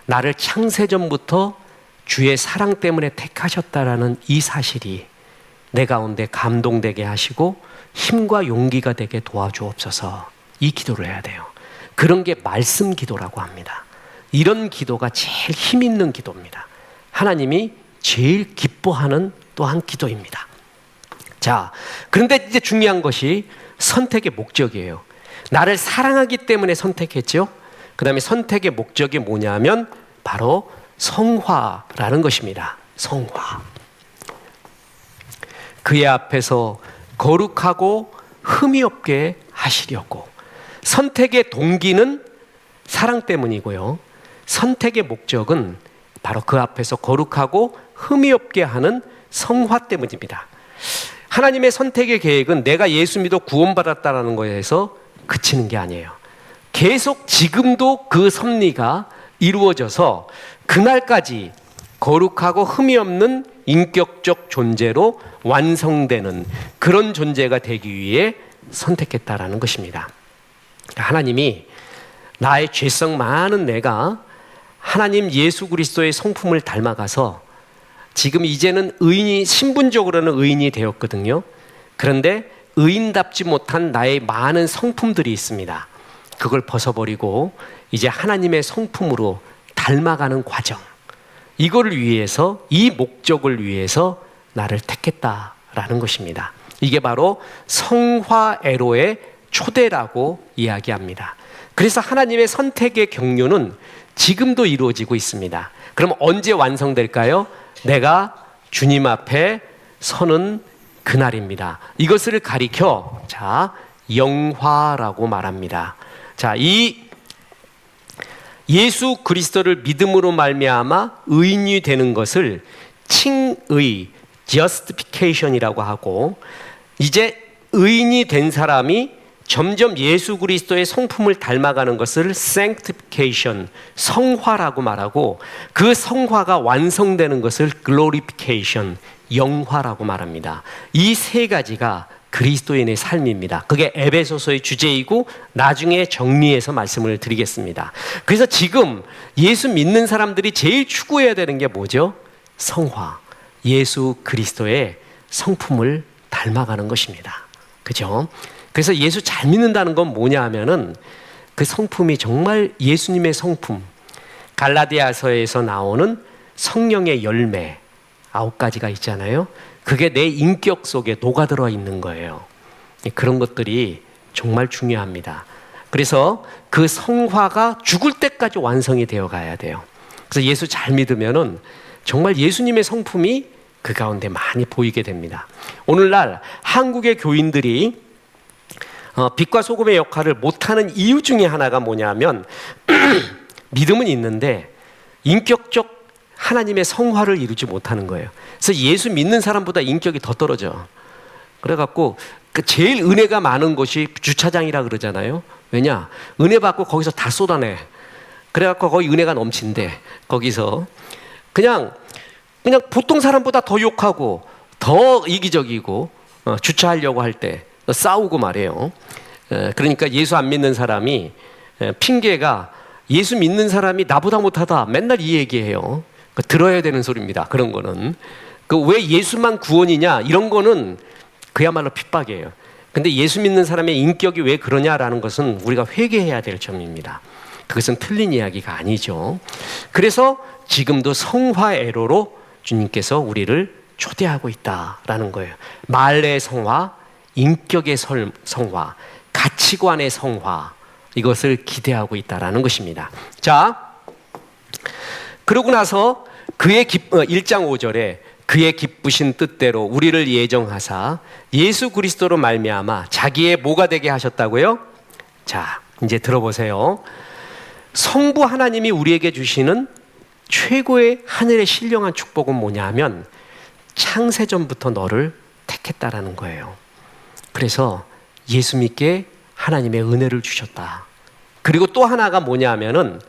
나를 창세전부터 주의 사랑 때문에 택하셨다라는 이 사실이 내 가운데 감동되게 하시고 힘과 용기가 되게 도와주옵소서. 이 기도를 해야 돼요. 그런 게 말씀 기도라고 합니다. 이런 기도가 제일 힘 있는 기도입니다. 하나님이 제일 기뻐하는 또한 기도입니다. 자, 그런데 이제 중요한 것이 선택의 목적이에요. 나를 사랑하기 때문에 선택했죠. 그 다음에 선택의 목적이 뭐냐면 바로 성화라는 것입니다. 성화. 그의 앞에서 거룩하고 흠이 없게 하시려고. 선택의 동기는 사랑 때문이고요, 선택의 목적은 바로 그 앞에서 거룩하고 흠이 없게 하는 성화 때문입니다. 하나님의 선택의 계획은 내가 예수 믿어 구원받았다는 거에서 그치는 게 아니에요. 계속 지금도 그 섭리가 이루어져서 그날까지 거룩하고 흠이 없는 인격적 존재로 완성되는 그런 존재가 되기 위해 선택했다라는 것입니다. 하나님이 나의 죄성 많은 내가 하나님 예수 그리스도의 성품을 닮아가서 지금 이제는 의인이, 신분적으로는 의인이 되었거든요. 그런데 의인답지 못한 나의 많은 성품들이 있습니다. 그걸 벗어버리고 이제 하나님의 성품으로 닮아가는 과정, 이거를 위해서, 이 목적을 위해서 나를 택했다라는 것입니다. 이게 바로 성화애로의 초대라고 이야기합니다. 그래서 하나님의 선택의 경륜은 지금도 이루어지고 있습니다. 그럼 언제 완성될까요? 내가 주님 앞에 서는 그날입니다. 이것을 가리켜 영화라고 말합니다. 이 예수 그리스도를 믿음으로 말미암아 의인이 되는 것을 칭의, justification이라고 하고, 이제 의인이 된 사람이 점점 예수 그리스도의 성품을 닮아가는 것을 sanctification, 성화라고 말하고, 그 성화가 완성되는 것을 glorification, 영화라고 말합니다. 이 세 가지가 그리스도인의 삶입니다. 그게 에베소서의 주제이고 나중에 정리해서 말씀을 드리겠습니다. 그래서 지금 예수 믿는 사람들이 제일 추구해야 되는 게 뭐죠? 성화, 예수 그리스도의 성품을 닮아가는 것입니다. 그죠? 그래서 예수 잘 믿는다는 건 뭐냐 하면은 그 성품이 정말 예수님의 성품, 갈라디아서에서 나오는 성령의 열매 9가지가 있잖아요. 그게 내 인격 속에 녹아들어 있는 거예요. 그런 것들이 정말 중요합니다. 그래서 그 성화가 죽을 때까지 완성이 되어 가야 돼요. 그래서 예수 잘 믿으면은 정말 예수님의 성품이 그 가운데 많이 보이게 됩니다. 오늘날 한국의 교인들이 빛과 소금의 역할을 못하는 이유 중에 하나가 뭐냐면 믿음은 있는데 인격적 하나님의 성화를 이루지 못하는 거예요. 그래서 예수 믿는 사람보다 인격이 더 떨어져. 그래갖고 제일 은혜가 많은 곳이 주차장이라 그러잖아요. 왜냐? 은혜 받고 거기서 다 쏟아내. 그래갖고 거기 은혜가 넘친대. 거기서 그냥 보통 사람보다 더 욕하고 더 이기적이고 주차하려고 할 때 싸우고 말해요. 그러니까 예수 안 믿는 사람이 핑계가 예수 믿는 사람이 나보다 못하다 맨날 이 얘기해요. 들어야 되는 소리입니다. 그런 거는 왜 예수만 구원이냐 이런 거는 그야말로 핍박이에요. 근데 예수 믿는 사람의 인격이 왜 그러냐라는 것은 우리가 회개해야 될 점입니다. 그것은 틀린 이야기가 아니죠. 그래서 지금도 성화애로로 주님께서 우리를 초대하고 있다라는 거예요. 말의 성화, 인격의 성화, 가치관의 성화, 이것을 기대하고 있다라는 것입니다. 자, 그러고 나서 그의 1장 5절에 그의 기쁘신 뜻대로 우리를 예정하사 예수 그리스도로 말미암아 자기의 뭐가 되게 하셨다고요? 자, 이제 들어보세요. 성부 하나님이 우리에게 주시는 최고의 하늘의 신령한 축복은 뭐냐면 창세전부터 너를 택했다라는 거예요. 그래서 예수 믿게 하나님의 은혜를 주셨다. 그리고 또 하나가 뭐냐면은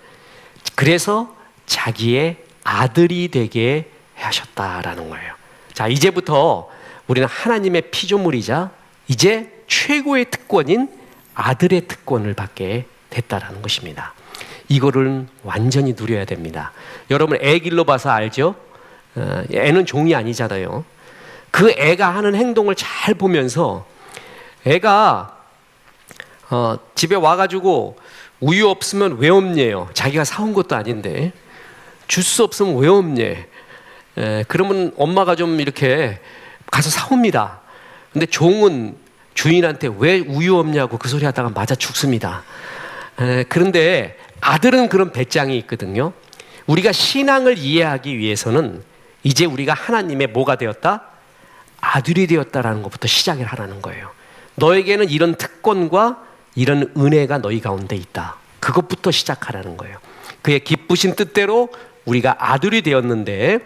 그래서 자기의 아들이 되게 하셨다라는 거예요. 자, 이제부터 우리는 하나님의 피조물이자 이제 최고의 특권인 아들의 특권을 받게 됐다라는 것입니다. 이거를 완전히 누려야 됩니다. 여러분 애 길러봐서 알죠? 애는 종이 아니잖아요. 그 애가 하는 행동을 잘 보면서 애가 집에 와가지고 우유 없으면 왜 없냐요? 자기가 사온 것도 아닌데 주스 없으면 왜 없냐? 그러면 엄마가 좀 이렇게 가서 사옵니다. 근데 종은 주인한테 왜 우유 없냐고 그 소리 하다가 맞아 죽습니다. 그런데 아들은 그런 배짱이 있거든요. 우리가 신앙을 이해하기 위해서는 이제 우리가 하나님의 뭐가 되었다? 아들이 되었다라는 것부터 시작을 하라는 거예요. 너에게는 이런 특권과 이런 은혜가 너희 가운데 있다. 그것부터 시작하라는 거예요. 그의 기쁘신 뜻대로 우리가 아들이 되었는데,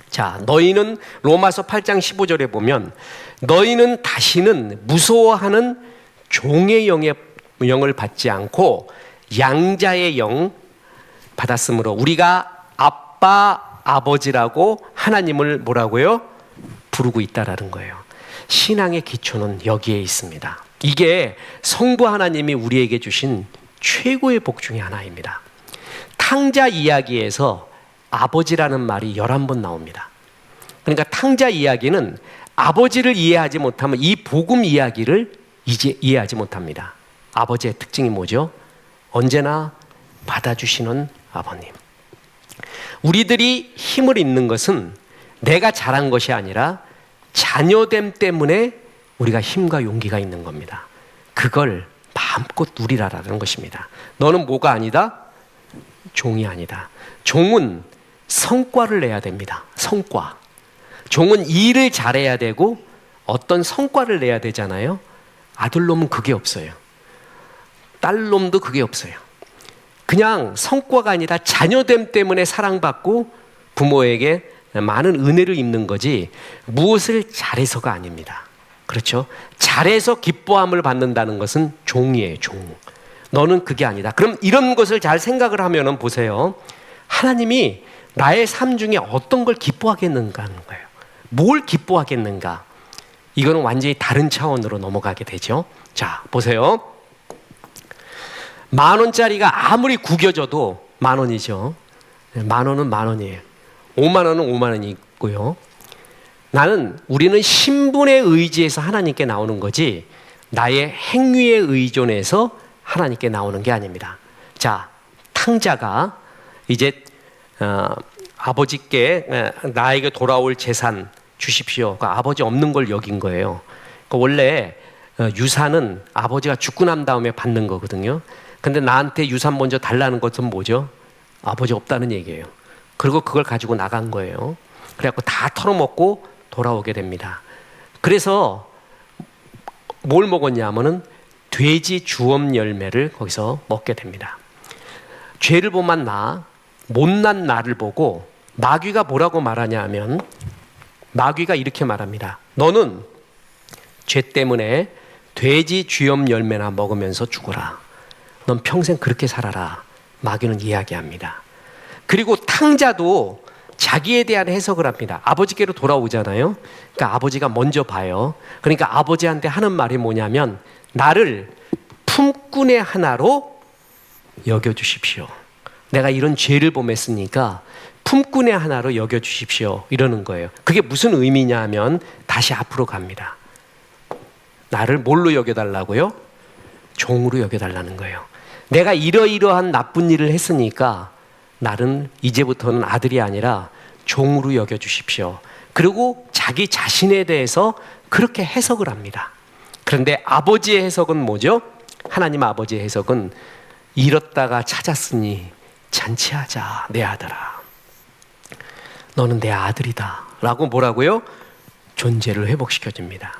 자, 너희는 로마서 8장 15절에 보면 너희는 다시는 무서워하는 종의 영을 받지 않고 양자의 영 받았으므로 우리가 아빠, 아버지라고 하나님을 뭐라고요? 부르고 있다라는 거예요. 신앙의 기초는 여기에 있습니다. 이게 성부 하나님이 우리에게 주신 최고의 복 중에 하나입니다. 탕자 이야기에서 아버지라는 말이 11번 나옵니다. 그러니까 탕자 이야기는 아버지를 이해하지 못하면 이 복음 이야기를 이제 이해하지 못합니다. 아버지의 특징이 뭐죠? 언제나 받아주시는 아버님. 우리들이 힘을 잃는 것은 내가 잘한 것이 아니라 자녀됨 때문에 우리가 힘과 용기가 있는 겁니다. 그걸 마음껏 누리라라는 것입니다. 너는 뭐가 아니다? 종이 아니다. 종은 성과를 내야 됩니다. 성과. 종은 일을 잘해야 되고 어떤 성과를 내야 되잖아요. 아들놈은 그게 없어요. 딸놈도 그게 없어요. 그냥 성과가 아니라 자녀됨 때문에 사랑받고 부모에게 많은 은혜를 입는 거지 무엇을 잘해서가 아닙니다. 그렇죠? 잘해서 기뻐함을 받는다는 것은 종이에요. 종. 너는 그게 아니다. 그럼 이런 것을 잘 생각을 하면은 보세요. 하나님이 나의 삶 중에 어떤 걸 기뻐하겠는가 하는 거예요. 뭘 기뻐하겠는가? 이거는 완전히 다른 차원으로 넘어가게 되죠. 자, 보세요. 10,000원짜리가 아무리 구겨져도 10,000원이죠. 10,000원은 10,000원이에요. 50,000원은 50,000원이고요. 우리는 신분에 의지해서 하나님께 나오는 거지 나의 행위에 의존해서 하나님께 나오는 게 아닙니다. 자, 탕자가 이제 아버지께 나에게 돌아올 재산 주십시오. 그러니까 아버지 없는 걸 여긴 거예요. 그러니까 원래 유산은 아버지가 죽고 난 다음에 받는 거거든요. 근데 나한테 유산 먼저 달라는 것은 뭐죠? 아버지 없다는 얘기예요. 그리고 그걸 가지고 나간 거예요. 그래갖고 다 털어먹고 돌아오게 됩니다. 그래서 뭘 먹었냐면은 돼지 주엄 열매를 거기서 먹게 됩니다. 죄를 범한 나, 못난 나를 보고 마귀가 뭐라고 말하냐 하면, 마귀가 이렇게 말합니다. 너는 죄 때문에 돼지 주엄 열매나 먹으면서 죽어라. 넌 평생 그렇게 살아라. 마귀는 이야기합니다. 그리고 탕자도 자기에 대한 해석을 합니다. 아버지께로 돌아오잖아요. 그러니까 아버지가 먼저 봐요. 그러니까 아버지한테 하는 말이 뭐냐면, 나를 품꾼의 하나로 여겨주십시오. 내가 이런 죄를 범했으니까 품꾼의 하나로 여겨주십시오. 이러는 거예요. 그게 무슨 의미냐 하면 다시 앞으로 갑니다. 나를 뭘로 여겨달라고요? 종으로 여겨달라는 거예요. 내가 이러이러한 나쁜 일을 했으니까 나는 이제부터는 아들이 아니라 종으로 여겨주십시오. 그리고 자기 자신에 대해서 그렇게 해석을 합니다. 그런데 아버지의 해석은 뭐죠? 하나님 아버지의 해석은 잃었다가 찾았으니 잔치하자 내 아들아. 너는 내 아들이다 라고 뭐라고요? 존재를 회복시켜줍니다.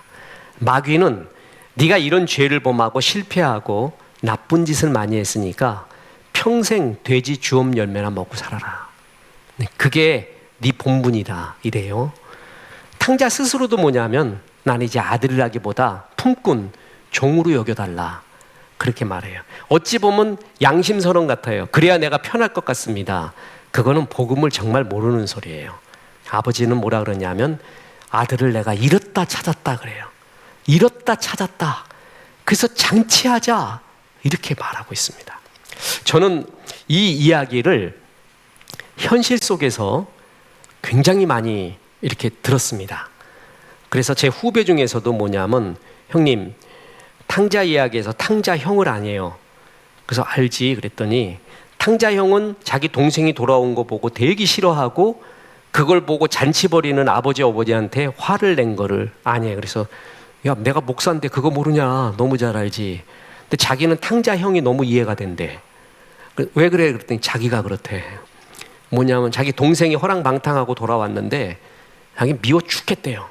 마귀는 네가 이런 죄를 범하고 실패하고 나쁜 짓을 많이 했으니까 평생 돼지 주엄 열매나 먹고 살아라. 그게 네 본분이다 이래요. 탕자 스스로도 뭐냐면, 나는 이제 아들이라기보다 품꾼, 종으로 여겨달라 그렇게 말해요. 어찌 보면 양심선언 같아요. 그래야 내가 편할 것 같습니다. 그거는 복음을 정말 모르는 소리예요. 아버지는 뭐라 그러냐면, 아들을 내가 잃었다 찾았다 그래요. 잃었다 찾았다. 그래서 장치하자 이렇게 말하고 있습니다. 저는 이 이야기를 현실 속에서 굉장히 많이 이렇게 들었습니다. 그래서 제 후배 중에서도 뭐냐면, 형님 탕자 이야기에서 탕자 형을 아니에요. 그래서 알지 그랬더니, 탕자 형은 자기 동생이 돌아온 거 보고 되게 싫어하고 그걸 보고 잔치 벌이는 아버지 어머니한테 화를 낸 거를 아니에요. 그래서 야, 내가 목사인데 그거 모르냐? 너무 잘 알지. 근데 자기는 탕자 형이 너무 이해가 된대. 왜 그래? 그랬더니 자기가 그렇대. 뭐냐면 자기 동생이 허랑방탕하고 돌아왔는데 자기 미워 죽겠대요.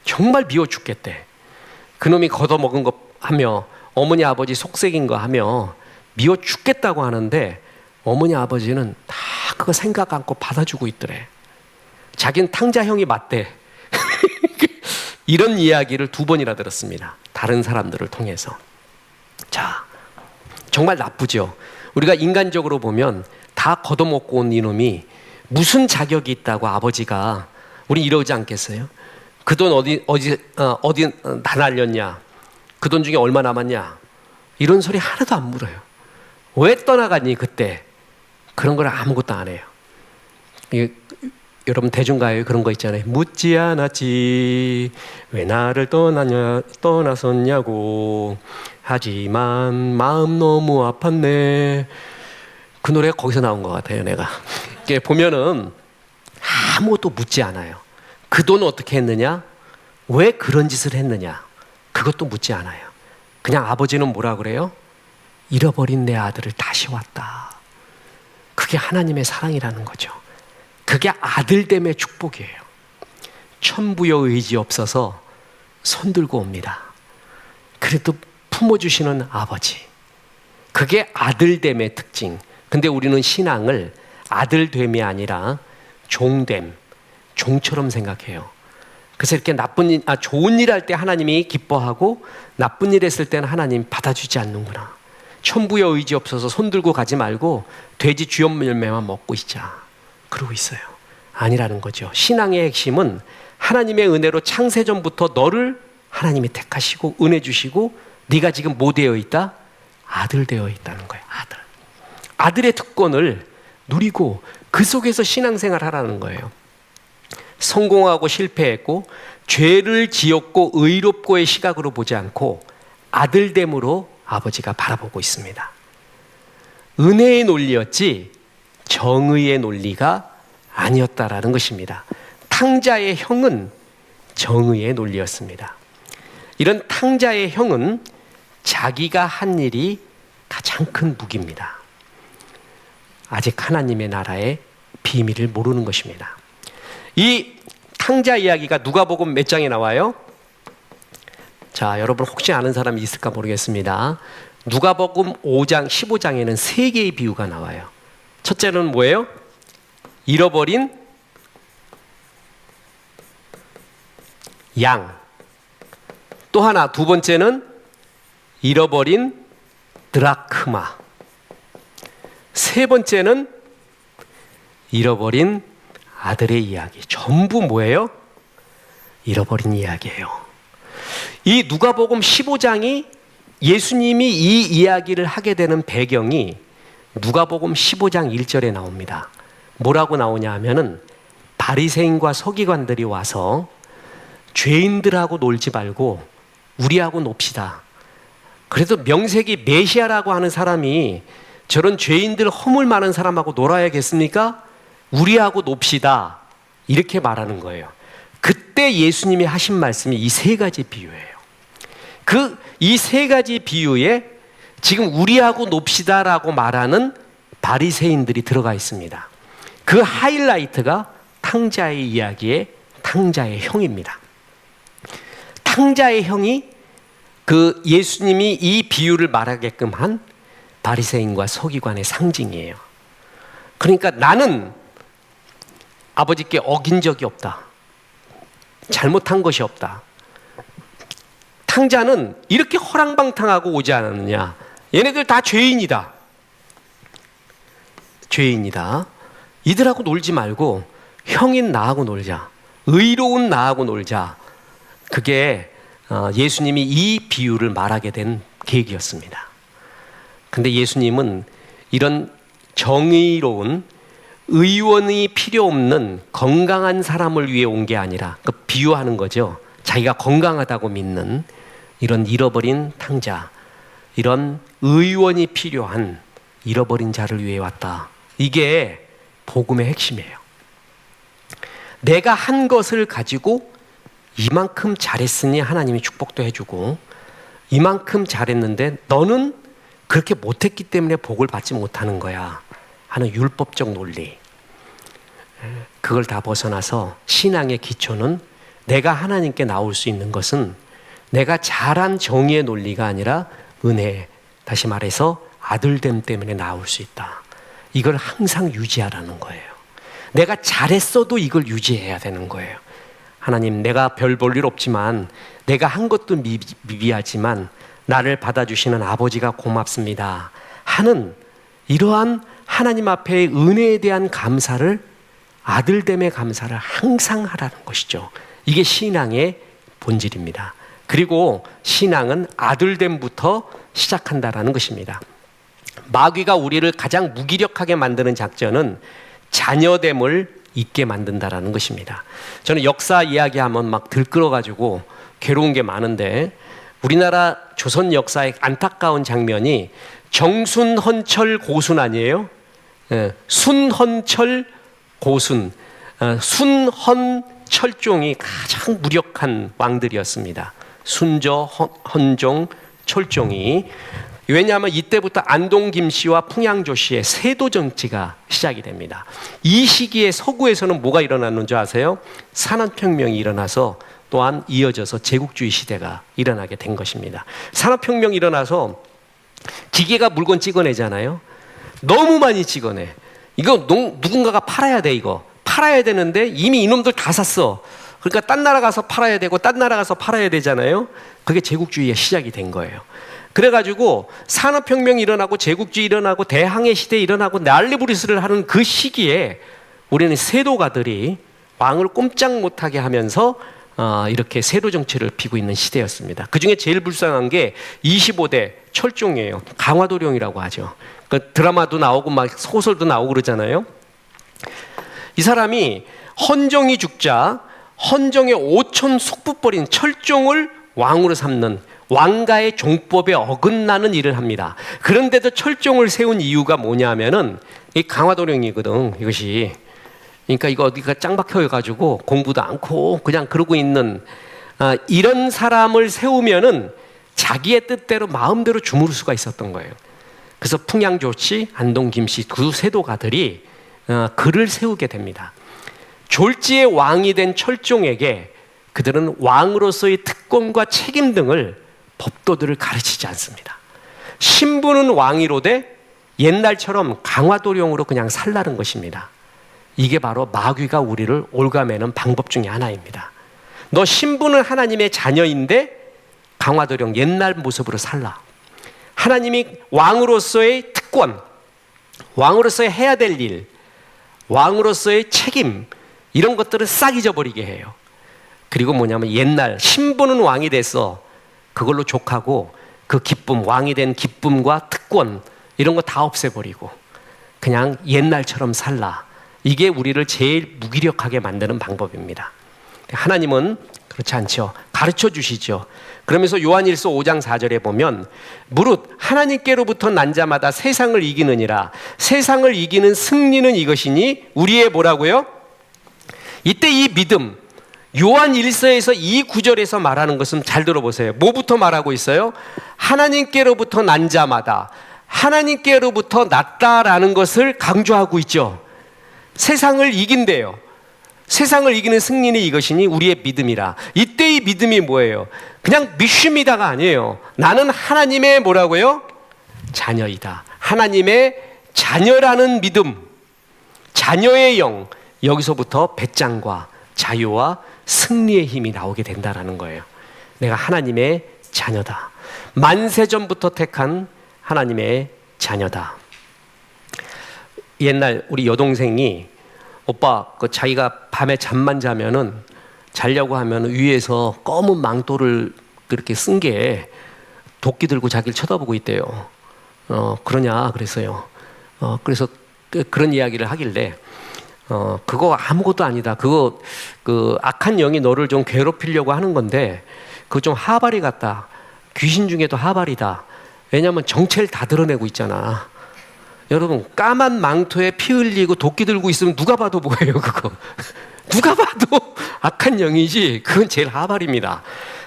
정말 미워 죽겠대. 그놈이 걷어먹은 거 하며 어머니 아버지 속색인 거 하며 미워 죽겠다고 하는데, 어머니 아버지는 다 그거 생각 않고 받아주고 있더래. 자기는 탕자 형이 맞대. 이런 이야기를 2번이나 들었습니다. 다른 사람들을 통해서. 자, 정말 나쁘죠. 우리가 인간적으로 보면 다 걷어먹고 온 이놈이 무슨 자격이 있다고 아버지가, 우리 이러지 않겠어요? 그 돈 어디 다 날렸냐? 그 돈 중에 얼마 남았냐? 이런 소리 하나도 안 물어요. 왜 떠나갔니 그때? 그런 걸 아무것도 안 해요. 여러분 대중가요에 그런 거 있잖아요. 묻지 않았지 왜 나를 떠나섰냐고, 하지만 마음 너무 아팠네. 그 노래가 거기서 나온 것 같아요. 내가 보면은 아무것도 묻지 않아요. 그 돈 어떻게 했느냐, 왜 그런 짓을 했느냐, 그것도 묻지 않아요. 그냥 아버지는 뭐라 그래요? 잃어버린 내 아들을 다시 왔다. 그게 하나님의 사랑이라는 거죠. 그게 아들됨의 축복이에요. 천부여 의지 없어서 손들고 옵니다. 그래도 품어주시는 아버지. 그게 아들됨의 특징. 근데 우리는 신앙을 아들됨이 아니라 종됨, 종처럼 생각해요. 그래서 이렇게 좋은 일 할 때 하나님이 기뻐하고 나쁜 일 했을 때는 하나님 받아주지 않는구나. 천부여 의지 없어서 손들고 가지 말고 돼지 주엄 열매만 먹고 있자. 그러고 있어요. 아니라는 거죠. 신앙의 핵심은 하나님의 은혜로 창세전부터 너를 하나님이 택하시고 은혜 주시고 네가 지금 뭐 되어 있다? 아들 되어 있다는 거예요. 아들. 아들의 특권을 누리고 그 속에서 신앙생활 하라는 거예요. 성공하고 실패했고 죄를 지었고 의롭고의 시각으로 보지 않고 아들됨으로 아버지가 바라보고 있습니다. 은혜의 논리였지 정의의 논리가 아니었다라는 것입니다. 탕자의 형은 정의의 논리였습니다. 이런 탕자의 형은 자기가 한 일이 가장 큰 무기입니다. 아직 하나님의 나라에 비밀을 모르는 것입니다. 이 탕자 이야기가 누가복음 몇 장에 나와요? 자, 여러분 혹시 아는 사람이 있을까 모르겠습니다. 누가복음 5장, 15장에는 세 개의 비유가 나와요. 첫째는 뭐예요? 잃어버린 양. 또 하나, 두 번째는 잃어버린 드라크마. 세 번째는 잃어버린 아들의 이야기. 전부 뭐예요? 잃어버린 이야기예요. 이 누가복음 15장이 예수님이 이 이야기를 하게 되는 배경이 누가복음 15장 1절에 나옵니다. 뭐라고 나오냐 하면은 바리새인과 서기관들이 와서 죄인들하고 놀지 말고 우리하고 놉시다. 그래서 명색이 메시아라고 하는 사람이 저런 죄인들 허물 많은 사람하고 놀아야겠습니까? 우리하고 놉시다. 이렇게 말하는 거예요. 그때 예수님이 하신 말씀이 이 세 가지 비유예요. 이 세 가지 비유에 지금 우리하고 놉시다라고 말하는 바리새인들이 들어가 있습니다. 그 하이라이트가 탕자의 이야기의 탕자의 형입니다. 탕자의 형이 그 예수님이 이 비유를 말하게끔 한 바리새인과 서기관의 상징이에요. 그러니까 나는 아버지께 어긴 적이 없다. 잘못한 것이 없다. 탕자는 이렇게 허랑방탕하고 오지 않았느냐. 얘네들 다 죄인이다. 죄인이다. 이들하고 놀지 말고 형인 나하고 놀자. 의로운 나하고 놀자. 그게 예수님이 이 비유를 말하게 된 계기였습니다. 근데 예수님은 이런 정의로운 의원이 필요 없는 건강한 사람을 위해 온 게 아니라 비유하는 거죠. 자기가 건강하다고 믿는 이런 잃어버린 탕자, 이런 의원이 필요한 잃어버린 자를 위해 왔다. 이게 복음의 핵심이에요. 내가 한 것을 가지고 이만큼 잘했으니 하나님이 축복도 해주고, 이만큼 잘했는데 너는 그렇게 못했기 때문에 복을 받지 못하는 거야 하는 율법적 논리, 그걸 다 벗어나서 신앙의 기초는 내가 하나님께 나올 수 있는 것은 내가 잘한 정의의 논리가 아니라 은혜, 다시 말해서 아들됨 때문에 나올 수 있다. 이걸 항상 유지하라는 거예요. 내가 잘했어도 이걸 유지해야 되는 거예요. 하나님, 내가 별 볼 일 없지만, 내가 한 것도 미비하지만 나를 받아주시는 아버지가 고맙습니다 하는 이러한 하나님 앞에 은혜에 대한 감사를, 아들됨의 감사를 항상 하라는 것이죠. 이게 신앙의 본질입니다. 그리고 신앙은 아들됨부터 시작한다라는 것입니다. 마귀가 우리를 가장 무기력하게 만드는 작전은 자녀됨을 잊게 만든다라는 것입니다. 저는 역사 이야기하면 막 들끓어가지고 괴로운 게 많은데, 우리나라 조선 역사의 안타까운 장면이 정순헌철 고순 아니에요? 순헌철 고순, 순헌철종이 가장 무력한 왕들이었습니다. 순저, 헌종, 철종이. 왜냐하면 이때부터 안동 김씨와 풍양조 씨의 세도 정치가 시작이 됩니다. 이 시기에 서구에서는 뭐가 일어났는 줄 아세요? 산업혁명이 일어나서 또한 이어져서 제국주의 시대가 일어나게 된 것입니다. 산업혁명이 일어나서 기계가 물건 찍어내잖아요. 너무 많이 찍어내. 이거 누군가가 팔아야 돼. 이거 팔아야 되는데 이미 이놈들 다 샀어. 그러니까 딴 나라 가서 팔아야 되고 딴 나라 가서 팔아야 되잖아요. 그게 제국주의의 시작이 된 거예요. 그래가지고 산업혁명이 일어나고 제국주의 일어나고 대항해 시대 일어나고 난리부리스를 하는 그 시기에 우리는 세도가들이 왕을 꼼짝 못하게 하면서 이렇게 세도 정치를 피고 있는 시대였습니다. 그 중에 제일 불쌍한 게 25대 철종이에요. 강화도령이라고 하죠. 그 드라마도 나오고 막 소설도 나오고 그러잖아요. 이 사람이 헌정이 죽자 헌정의 5천 숙부벌인 철종을 왕으로 삼는, 왕가의 종법에 어긋나는 일을 합니다. 그런데도 철종을 세운 이유가 뭐냐면은 이 강화도령이거든, 이것이. 그러니까 이거 어디가 짱 박혀가지고 공부도 않고 그냥 그러고 있는 이런 사람을 세우면은 자기의 뜻대로 마음대로 주무를 수가 있었던 거예요. 그래서 풍양조 씨, 안동 김씨 두 세도가들이 글을 세우게 됩니다. 졸지의 왕이 된 철종에게 그들은 왕으로서의 특권과 책임 등을 법도들을 가르치지 않습니다. 신부는 왕위로되 옛날처럼 강화도령으로 그냥 살라는 것입니다. 이게 바로 마귀가 우리를 올가매는 방법 중에 하나입니다. 너 신부는 하나님의 자녀인데 강화도령 옛날 모습으로 살라. 하나님이 왕으로서의 특권, 왕으로서의 해야 될 일, 왕으로서의 책임, 이런 것들을 싹 잊어버리게 해요. 그리고 뭐냐면 옛날 신부는 왕이 돼서 그걸로 족하고 그 기쁨, 왕이 된 기쁨과 특권 이런 거 다 없애버리고 그냥 옛날처럼 살라. 이게 우리를 제일 무기력하게 만드는 방법입니다. 하나님은 그렇지 않죠. 가르쳐 주시죠. 그러면서 요한일서 5장 4절에 보면 무릇 하나님께로부터 난 자마다 세상을 이기느니라. 세상을 이기는 승리는 이것이니 우리의 뭐라고요? 이때 이 믿음, 요한 1서에서 이 구절에서 말하는 것은 잘 들어보세요. 뭐부터 말하고 있어요? 하나님께로부터 난 자마다, 하나님께로부터 났다라는 것을 강조하고 있죠. 세상을 이긴대요. 세상을 이기는 승리는 이것이니 우리의 믿음이라. 이때의 믿음이 뭐예요? 그냥 믿습니다가 아니에요. 나는 하나님의 뭐라고요? 자녀이다. 하나님의 자녀라는 믿음, 자녀의 영, 여기서부터 배짱과 자유와 승리의 힘이 나오게 된다는 거예요. 내가 하나님의 자녀다. 만세전부터 택한 하나님의 자녀다. 옛날 우리 여동생이 오빠 자기가 밤에 잠만 자면은 자려고 하면 위에서 검은 망토를 그렇게 쓴 게 도끼 들고 자기를 쳐다보고 있대요. 그러냐 그랬어요. 그래서 그런 이야기를 하길래 그거 아무것도 아니다. 그거 그 악한 영이 너를 좀 괴롭히려고 하는 건데 그거 좀 하바리 같다. 귀신 중에도 하바리다. 왜냐하면 정체를 다 드러내고 있잖아. 여러분 까만 망토에 피 흘리고 도끼 들고 있으면 누가 봐도 뭐예요 그거. 누가 봐도 악한 영이지. 그건 제일 하바리입니다.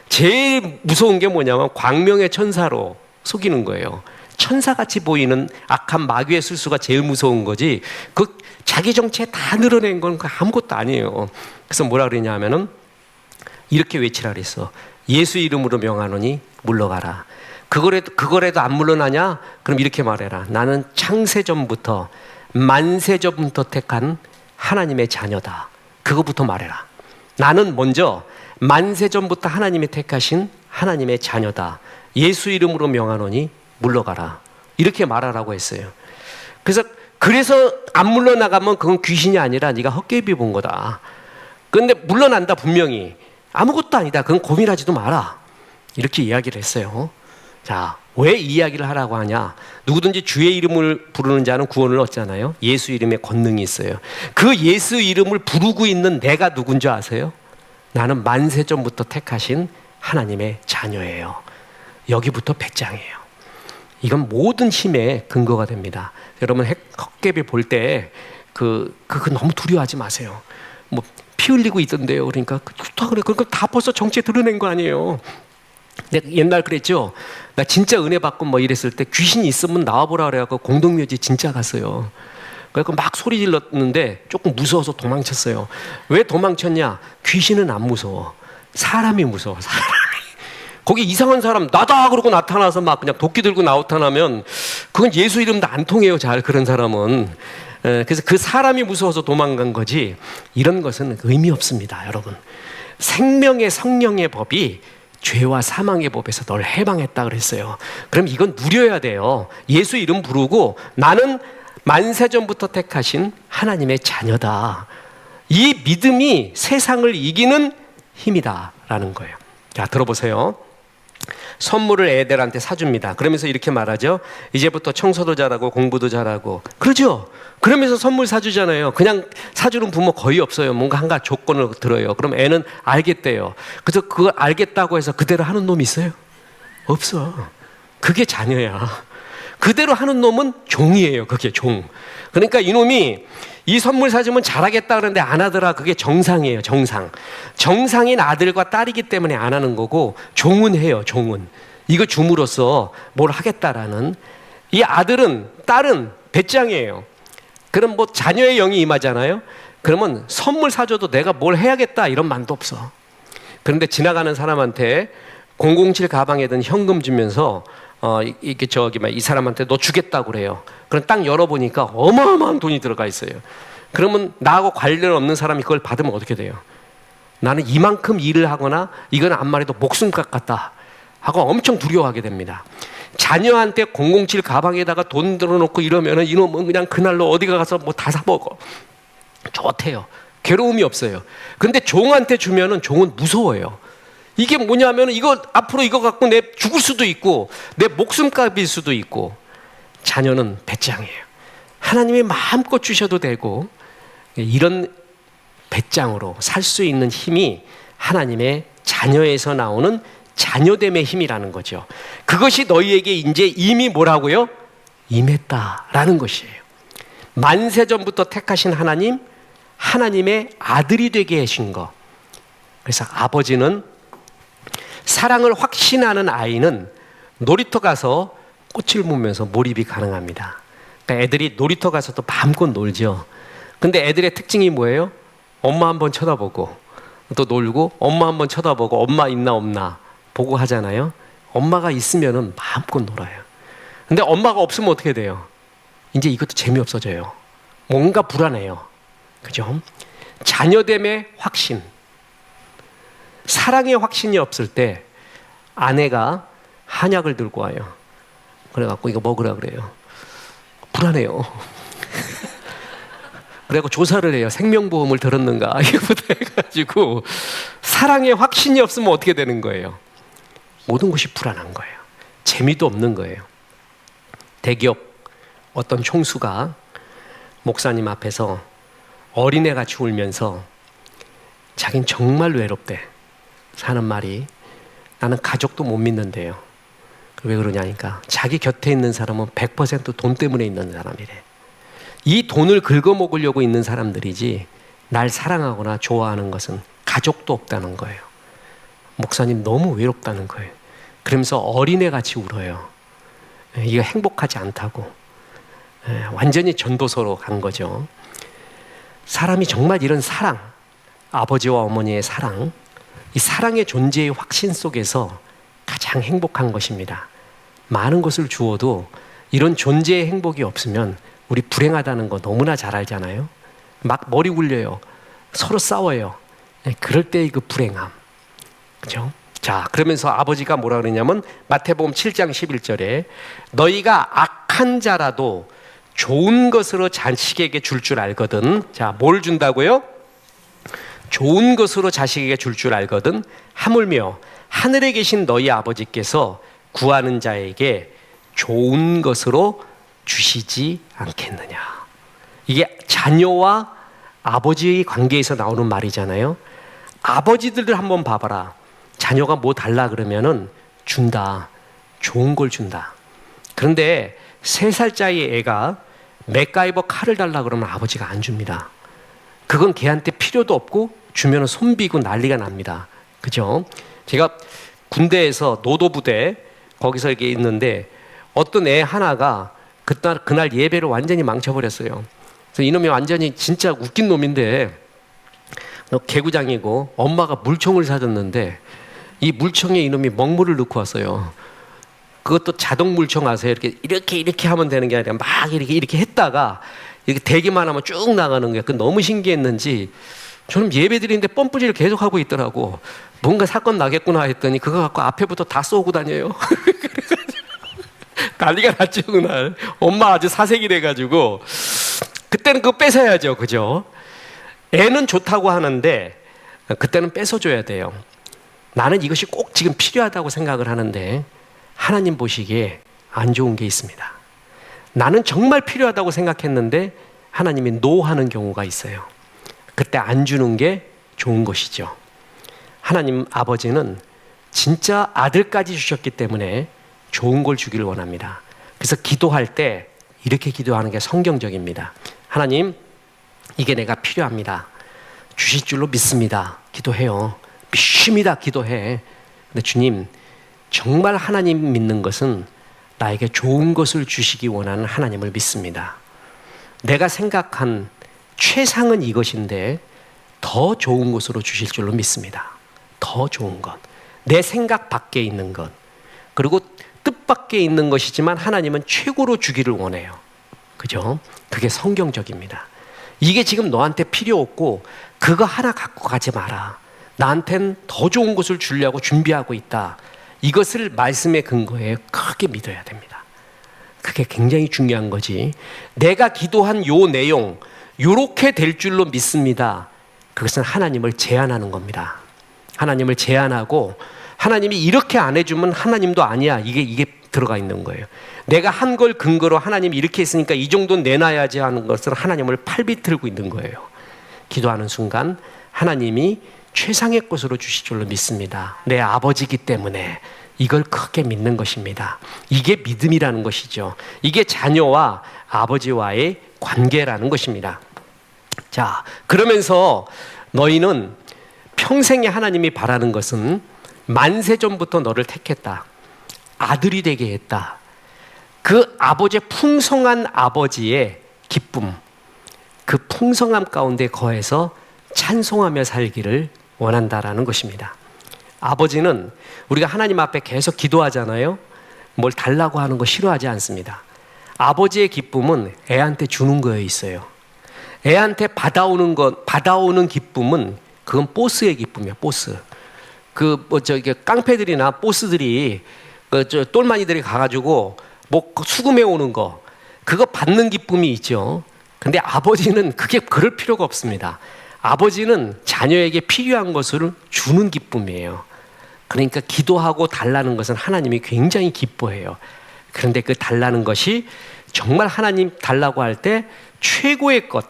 제일 무서운 게 뭐냐면 광명의 천사로 속이는 거예요. 천사같이 보이는 악한 마귀의 술수가 제일 무서운 거지 그 자기 정체 다 늘어낸 건 아무것도 아니에요. 그래서 뭐라 그러냐 하면은 이렇게 외치라 그랬어. 예수 이름으로 명하노니 물러가라. 그거라도 안 물러나냐? 그럼 이렇게 말해라. 나는 창세전부터 만세전부터 택한 하나님의 자녀다. 그거부터 말해라. 나는 먼저 만세전부터 하나님이 택하신 하나님의 자녀다. 예수 이름으로 명하노니 물러가라. 이렇게 말하라고 했어요. 그래서 안 물러나가면 그건 귀신이 아니라 네가 헛개비 본 거다. 그런데 물러난다 분명히. 아무것도 아니다. 그건 고민하지도 마라. 이렇게 이야기를 했어요. 자, 왜 이 이야기를 하라고 하냐? 누구든지 주의 이름을 부르는 자는 구원을 얻잖아요. 예수 이름에 권능이 있어요. 그 예수 이름을 부르고 있는 내가 누군지 아세요? 나는 만세전부터 택하신 하나님의 자녀예요. 여기부터 배짱이에요. 이건 모든 힘의 근거가 됩니다. 여러분 헛개비 볼 때 그거 너무 두려워하지 마세요. 뭐 피 흘리고 있던데요. 그러니까 그러니까 다 벌써 정체 드러낸 거 아니에요. 내가 옛날 그랬죠. 나 진짜 은혜 받고 뭐 이랬을 때 귀신이 있으면 나와보라 그래갖고 공동묘지 진짜 갔어요. 그래서 막 소리 질렀는데 조금 무서워서 도망쳤어요. 왜 도망쳤냐? 귀신은 안 무서워. 사람이 무서워. 사람이. 거기 이상한 사람 나다 그러고 나타나서 막 그냥 도끼 들고 나타나면 그건 예수 이름도 안 통해요. 잘 그런 사람은. 그래서 그 사람이 무서워서 도망간 거지 이런 것은 의미 없습니다. 여러분 생명의 성령의 법이 죄와 사망의 법에서 널 해방했다 그랬어요. 그럼 이건 누려야 돼요. 예수 이름 부르고 나는 만세전부터 택하신 하나님의 자녀다. 이 믿음이 세상을 이기는 힘이다라는 거예요. 자, 들어보세요. 선물을 애들한테 사줍니다. 그러면서 이렇게 말하죠. 이제부터 청소도 잘하고 공부도 잘하고. 그러죠. 그러면서 선물 사주잖아요. 그냥 사주는 부모 거의 없어요. 뭔가 한가 조건을 들어요. 그럼 애는 알겠대요. 그래서 그걸 알겠다고 해서 그대로 하는 놈이 있어요? 없어. 그게 자녀야. 그대로 하는 놈은 종이에요. 그게 종. 그러니까 이놈이 이 선물 사주면 잘하겠다 그러는데 안 하더라. 그게 정상이에요. 정상. 정상인 아들과 딸이기 때문에 안 하는 거고 종은 해요. 종은. 이거 줌으로써 뭘 하겠다라는. 이 아들은 딸은 배짱이에요. 그럼 뭐 자녀의 영이 임하잖아요. 그러면 선물 사줘도 내가 뭘 해야겠다 이런 마음도 없어. 그런데 지나가는 사람한테 007 가방에 든 현금 주면서 이게 이 사람한테 너 주겠다고 그래요. 그럼 딱 열어보니까 어마어마한 돈이 들어가 있어요. 그러면 나하고 관련 없는 사람이 그걸 받으면 어떻게 돼요? 나는 이만큼 일을 하거나 이건 안 말해도 목숨값 같다 하고 엄청 두려워하게 됩니다. 자녀한테 007 가방에다가 돈 들어놓고 이러면은 이놈은 그냥 그날로 어디 가서 뭐 다 사먹어. 좋대요. 괴로움이 없어요. 근데 종한테 주면은 종은 무서워요. 이게 뭐냐면 이거 앞으로 이거 갖고 내 죽을 수도 있고 내 목숨값일 수도 있고. 자녀는 배짱이에요. 하나님이 마음껏 주셔도 되고 이런 배짱으로 살 수 있는 힘이 하나님의 자녀에서 나오는 자녀됨의 힘이라는 거죠. 그것이 너희에게 이제 이미 뭐라고요? 임했다라는 것이에요. 만세전부터 택하신 하나님, 하나님의 아들이 되게 하신 것. 그래서 아버지는 사랑을 확신하는 아이는 놀이터 가서 꽃을 보면서 몰입이 가능합니다. 그러니까 애들이 놀이터 가서도 마음껏 놀죠. 근데 애들의 특징이 뭐예요? 엄마 한번 쳐다보고 또 놀고 엄마 한번 쳐다보고 엄마 있나 없나 보고 하잖아요. 엄마가 있으면은 마음껏 놀아요. 근데 엄마가 없으면 어떻게 돼요? 이제 이것도 재미없어져요. 뭔가 불안해요. 그죠? 자녀됨의 확신. 사랑의 확신이 없을 때 아내가 한약을 들고 와요. 그래갖고 이거 먹으라 그래요. 불안해요. 그래갖고 조사를 해요. 생명보험을 들었는가 이거부터 해가지고 사랑의 확신이 없으면 어떻게 되는 거예요? 모든 것이 불안한 거예요. 재미도 없는 거예요. 대기업 어떤 총수가 목사님 앞에서 어린애같이 울면서 자긴 정말 외롭대. 하는 말이 나는 가족도 못 믿는데요. 왜 그러냐니까 자기 곁에 있는 사람은 100% 돈 때문에 있는 사람이래. 이 돈을 긁어먹으려고 있는 사람들이지 날 사랑하거나 좋아하는 것은 가족도 없다는 거예요. 목사님 너무 외롭다는 거예요. 그러면서 어린애같이 울어요. 이거 행복하지 않다고. 완전히 전도서로 간 거죠. 사람이 정말 이런 사랑, 아버지와 어머니의 사랑, 이 사랑의 존재의 확신 속에서 가장 행복한 것입니다. 많은 것을 주어도 이런 존재의 행복이 없으면 우리 불행하다는 거 너무나 잘 알잖아요. 막 머리 굴려요. 서로 싸워요. 그럴 때의 그 불행함. 그죠? 자, 그러면서 아버지가 뭐라 그러냐면 마태복음 7장 11절에 너희가 악한 자라도 좋은 것으로 자식에게 줄 줄 알거든. 자, 뭘 준다고요? 좋은 것으로 자식에게 줄 줄 알거든. 하물며 하늘에 계신 너희 아버지께서 구하는 자에게 좋은 것으로 주시지 않겠느냐. 이게 자녀와 아버지의 관계에서 나오는 말이잖아요. 아버지들을 한번 봐봐라. 자녀가 뭐 달라 그러면은 준다. 좋은 걸 준다. 그런데 3살짜리 애가 맥가이버 칼을 달라 그러면 아버지가 안 줍니다. 그건 걔한테 필요도 없고 주면은 손비고 난리가 납니다. 그죠? 제가 군대에서 노도부대 거기서 이렇게 있는데 어떤 애 하나가 그날 예배를 완전히 망쳐버렸어요. 그래서 이놈이 완전히 진짜 웃긴 놈인데 개구장이고 엄마가 물총을 사줬는데 이 물총에 이놈이 먹물을 넣고 왔어요. 그것도 자동 물총 아세요? 이렇게 하면 되는 게 아니라 막 이렇게 했다가 이렇게 대기만 하면 쭉 나가는 거예요. 그 너무 신기했는지 저는 예배 드리는데 펌프질을 계속 하고 있더라고. 뭔가 사건 나겠구나 했더니 그거 갖고 앞에부터 다 쏘고 다녀요. 난리가 났죠 그날. 엄마 아주 사색이 돼가지고 그때는 그거 뺏어야죠. 그죠? 애는 좋다고 하는데 그때는 뺏어줘야 돼요. 나는 이것이 꼭 지금 필요하다고 생각을 하는데 하나님 보시기에 안 좋은 게 있습니다. 나는 정말 필요하다고 생각했는데 하나님이 노하는 경우가 있어요. 그때 안 주는 게 좋은 것이죠. 하나님 아버지는 진짜 아들까지 주셨기 때문에 좋은 걸 주기를 원합니다. 그래서 기도할 때 이렇게 기도하는 게 성경적입니다. 하나님, 이게 내가 필요합니다. 주실 줄로 믿습니다. 기도해요. 믿습니다. 기도해. 근데 주님, 정말 하나님 믿는 것은 나에게 좋은 것을 주시기 원하는 하나님을 믿습니다. 내가 생각한 최상은 이것인데 더 좋은 것으로 주실 줄로 믿습니다. 더 좋은 것, 내 생각 밖에 있는 것, 그리고 뜻밖에 있는 것이지만 하나님은 최고로 주기를 원해요. 그죠? 그게 성경적입니다. 이게 지금 너한테 필요 없고 그거 하나 갖고 가지 마라. 나한텐 더 좋은 것을 주려고 준비하고 있다. 이것을 말씀의 근거에 크게 믿어야 됩니다. 그게 굉장히 중요한 거지. 내가 기도한 요 내용 요렇게 될 줄로 믿습니다. 그것은 하나님을 제한하는 겁니다. 하나님을 제한하고 하나님이 이렇게 안 해주면 하나님도 아니야. 이게 들어가 있는 거예요. 내가 한 걸 근거로 하나님이 이렇게 했으니까 이 정도는 내놔야지 하는 것을 하나님을 팔비틀고 있는 거예요. 기도하는 순간 하나님이 최상의 것으로 주실 줄로 믿습니다. 내 아버지이기 때문에 이걸 크게 믿는 것입니다. 이게 믿음이라는 것이죠. 이게 자녀와 아버지와의 관계라는 것입니다. 자, 그러면서 너희는 평생에 하나님이 바라는 것은 만세 전부터 너를 택했다. 아들이 되게 했다. 그 아버지의 풍성한 아버지의 기쁨, 그 풍성함 가운데 거해서 찬송하며 살기를 원한다라는 것입니다. 아버지는 우리가 하나님 앞에 계속 기도하잖아요. 뭘 달라고 하는 거 싫어하지 않습니다. 아버지의 기쁨은 애한테 주는 거에 있어요. 애한테 받아오는 기쁨은 그건 보스의 기쁨이야, 보스. 깡패들이나 보스들이 똘마니들이 가가지고 뭐 수금해 오는 거, 그거 받는 기쁨이 있죠. 근데 아버지는 그게 그럴 필요가 없습니다. 아버지는 자녀에게 필요한 것을 주는 기쁨이에요. 그러니까 기도하고 달라는 것은 하나님이 굉장히 기뻐해요. 그런데 그 달라는 것이 정말 하나님 달라고 할 때 최고의 것,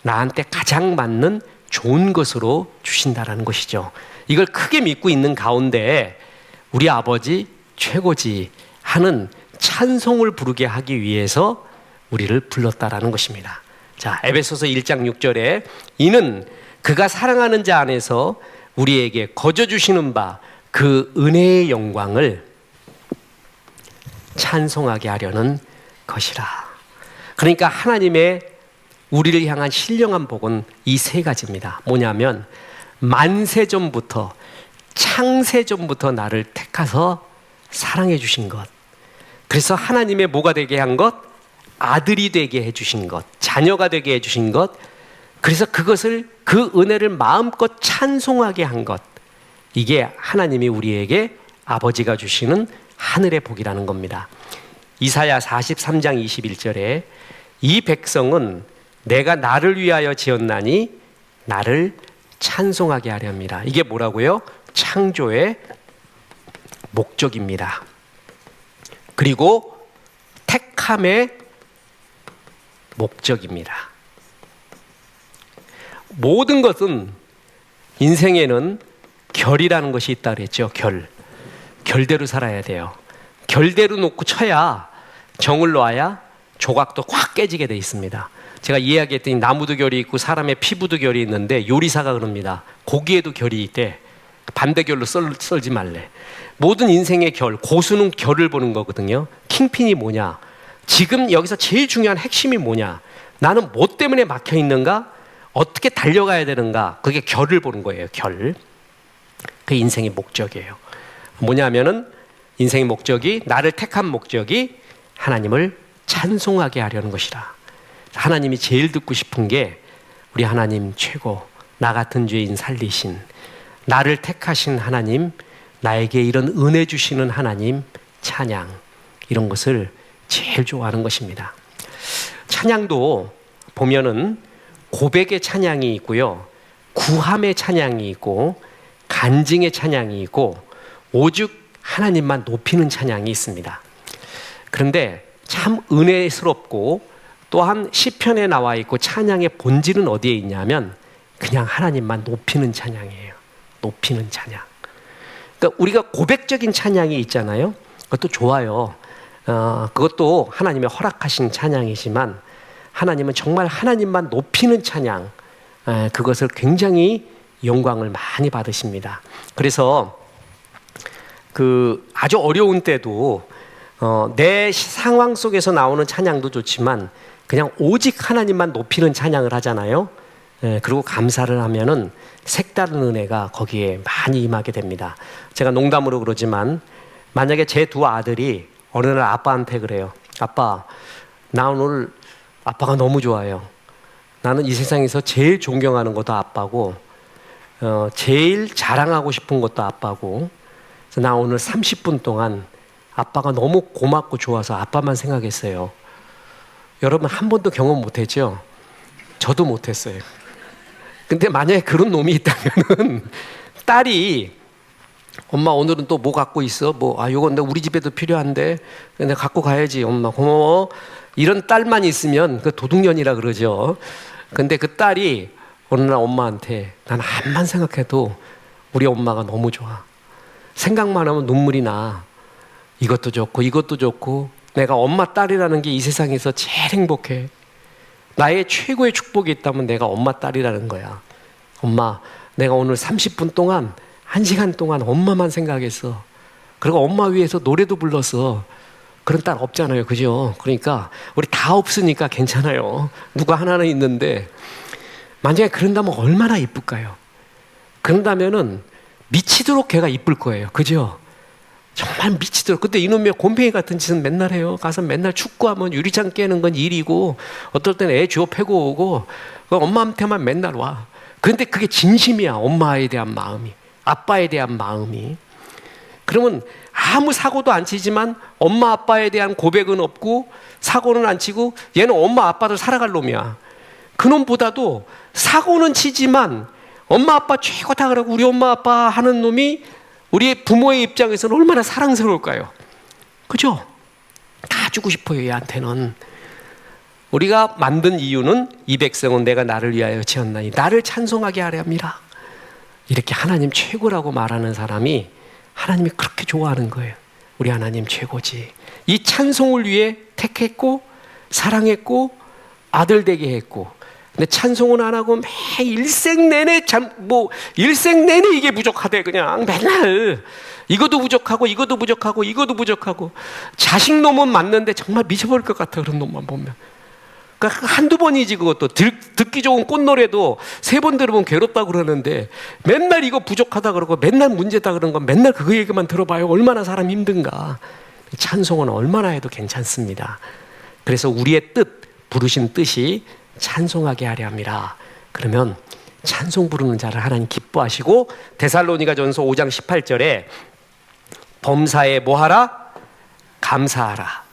나한테 가장 맞는 좋은 것으로 주신다라는 것이죠. 이걸 크게 믿고 있는 가운데 우리 아버지 최고지 하는 찬송을 부르게 하기 위해서 우리를 불렀다라는 것입니다. 자, 에베소서 1장 6절에 이는 그가 사랑하는 자 안에서 우리에게 거저 주시는 바 그 은혜의 영광을 찬송하게 하려는 것이라. 그러니까 하나님의 우리를 향한 신령한 복은 이 세 가지입니다. 뭐냐면 만세전부터, 창세전부터 나를 택하서 사랑해 주신 것, 그래서 하나님의 뭐가 되게 한 것? 아들이 되게 해주신 것, 자녀가 되게 해주신 것, 그래서 그것을, 그 은혜를 마음껏 찬송하게 한 것, 이게 하나님이 우리에게 아버지가 주시는 하늘의 복이라는 겁니다. 이사야 43장 21절에 이 백성은 내가 나를 위하여 지었나니 나를 찬송하게 하려 합니다. 이게 뭐라고요? 창조의 목적입니다. 그리고 택함의 목적입니다. 모든 것은 인생에는 결이라는 것이 있다 그랬죠. 결대로 살아야 돼요. 결대로 놓고 쳐야, 정을 놓아야 조각도 확 깨지게 돼 있습니다. 제가 이야기했더니 나무도 결이 있고 사람의 피부도 결이 있는데 요리사가 그럽니다. 고기에도 결이 있대. 반대결로 썰지 말래. 모든 인생의 결, 고수는 결을 보는 거거든요. 킹핀이 뭐냐? 지금 여기서 제일 중요한 핵심이 뭐냐? 나는 뭐 때문에 막혀 있는가? 어떻게 달려가야 되는가? 그게 결을 보는 거예요. 결. 그 인생의 목적이에요. 뭐냐면은 인생의 목적이, 나를 택한 목적이 하나님을 찬송하게 하려는 것이라. 하나님이 제일 듣고 싶은 게 우리 하나님 최고, 나 같은 죄인 살리신, 나를 택하신 하나님, 나에게 이런 은혜 주시는 하나님 찬양, 이런 것을 제일 좋아하는 것입니다. 찬양도 보면은 고백의 찬양이 있고요, 구함의 찬양이 있고, 간증의 찬양이 있고, 오직 하나님만 높이는 찬양이 있습니다. 그런데 참 은혜스럽고, 또한 시편에 나와 있고 찬양의 본질은 어디에 있냐면 그냥 하나님만 높이는 찬양이에요. 높이는 찬양. 그러니까 우리가 고백적인 찬양이 있잖아요. 그것도 좋아요. 그것도 하나님의 허락하신 찬양이지만 하나님은 정말 하나님만 높이는 찬양, 그것을 굉장히 영광을 많이 받으십니다. 그래서 그 아주 어려운 때도 내 상황 속에서 나오는 찬양도 좋지만 그냥 오직 하나님만 높이는 찬양을 하잖아요. 그리고 감사를 하면은 색다른 은혜가 거기에 많이 임하게 됩니다. 제가 농담으로 그러지만 만약에 제 두 아들이 어느 날 아빠한테 그래요. 아빠, 나 오늘 아빠가 너무 좋아요. 나는 이 세상에서 제일 존경하는 것도 아빠고 제일 자랑하고 싶은 것도 아빠고, 그래서 나 오늘 30분 동안 아빠가 너무 고맙고 좋아서 아빠만 생각했어요. 여러분 한 번도 경험 못했죠? 저도 못했어요. 근데 만약에 그런 놈이 있다면은 딸이 엄마 오늘은 또 뭐 갖고 있어? 요건 내 우리 집에도 필요한데 내가 갖고 가야지. 엄마 고마워. 이런 딸만 있으면 그 도둑년이라 그러죠. 근데 그 딸이 어느 날 엄마한테 난 암만 생각해도 우리 엄마가 너무 좋아. 생각만 하면 눈물이 나. 이것도 좋고 이것도 좋고 내가 엄마 딸이라는 게 이 세상에서 제일 행복해. 나의 최고의 축복이 있다면 내가 엄마 딸이라는 거야. 엄마, 내가 오늘 30분 동안 1시간 동안 엄마만 생각했어. 그리고 엄마 위해서 노래도 불렀어. 그런 딸 없잖아요, 그죠? 그러니까 우리 다 없으니까 괜찮아요. 누가 하나는 있는데 만약에 그런다면 얼마나 이쁠까요? 그런다면은 미치도록 걔가 이쁠 거예요, 그죠? 정말 미치도록. 근데 이놈의 곰팡이 같은 짓은 맨날 해요. 가서 맨날 축구하면 유리창 깨는 건 일이고 어떨 때는 애 주워 패고 오고 엄마한테만 맨날 와. 근데 그게 진심이야. 엄마에 대한 마음이, 아빠에 대한 마음이. 그러면 아무 사고도 안 치지만 엄마 아빠에 대한 고백은 없고 사고는 안 치고 얘는 엄마 아빠를 살아갈 놈이야. 그놈보다도 사고는 치지만 엄마 아빠 최고다 그러고 우리 엄마 아빠 하는 놈이 우리 부모의 입장에서는 얼마나 사랑스러울까요? 그죠? 다 주고 싶어요, 얘한테는. 우리가 만든 이유는 이 백성은 내가 나를 위하여 지었나니 나를 찬송하게 하려 함이라. 이렇게 하나님 최고라고 말하는 사람이 하나님이 그렇게 좋아하는 거예요. 우리 하나님 최고지. 이 찬송을 위해 택했고 사랑했고 아들 되게 했고. 근데 찬송은 안 하고 매 일생 내내 일생 내내 이게 부족하대. 그냥 맨날 이것도 부족하고 이것도 부족하고 이것도 부족하고. 자식 놈은 맞는데 정말 미쳐버릴 것 같아, 그런 놈만 보면. 그러니까 한두 번이지. 그것도 듣기 좋은 꽃노래도 3번 들으면 괴롭다고 그러는데 맨날 이거 부족하다 그러고 맨날 문제다 그런 건 맨날 그거 얘기만 들어봐요. 얼마나 사람 힘든가. 찬송은 얼마나 해도 괜찮습니다. 그래서 우리의 뜻, 부르신 뜻이 찬송하게 하려 함이라. 그러면 찬송 부르는 자를 하나님 기뻐하시고 데살로니가전서 5장 18절에 범사에 뭐하라? 감사하라.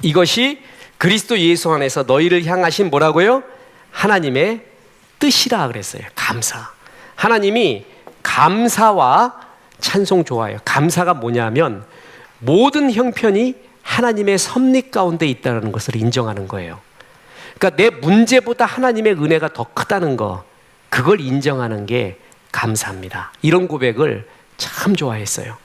이것이 그리스도 예수 안에서 너희를 향하신 뭐라고요? 하나님의 뜻이라 그랬어요. 감사. 하나님이 감사와 찬송 좋아해요. 감사가 뭐냐면 모든 형편이 하나님의 섭리 가운데 있다는 것을 인정하는 거예요. 그러니까 내 문제보다 하나님의 은혜가 더 크다는 거, 그걸 인정하는 게 감사합니다. 이런 고백을 참 좋아했어요.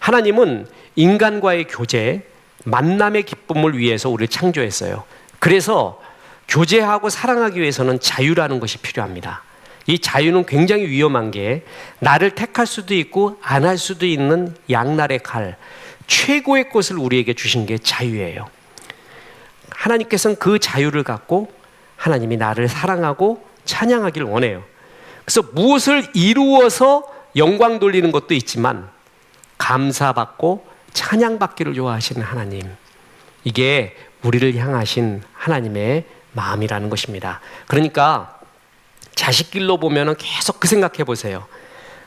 하나님은 인간과의 교제, 만남의 기쁨을 위해서 우리를 창조했어요. 그래서 교제하고 사랑하기 위해서는 자유라는 것이 필요합니다. 이 자유는 굉장히 위험한 게 나를 택할 수도 있고 안 할 수도 있는 양날의 칼, 최고의 것을 우리에게 주신 게 자유예요. 하나님께서는 그 자유를 갖고 하나님이 나를 사랑하고 찬양하기를 원해요. 그래서 무엇을 이루어서 영광 돌리는 것도 있지만 감사받고 찬양받기를 좋아하시는 하나님, 이게 우리를 향하신 하나님의 마음이라는 것입니다. 그러니까 자식길로 보면 계속 그 생각해 보세요.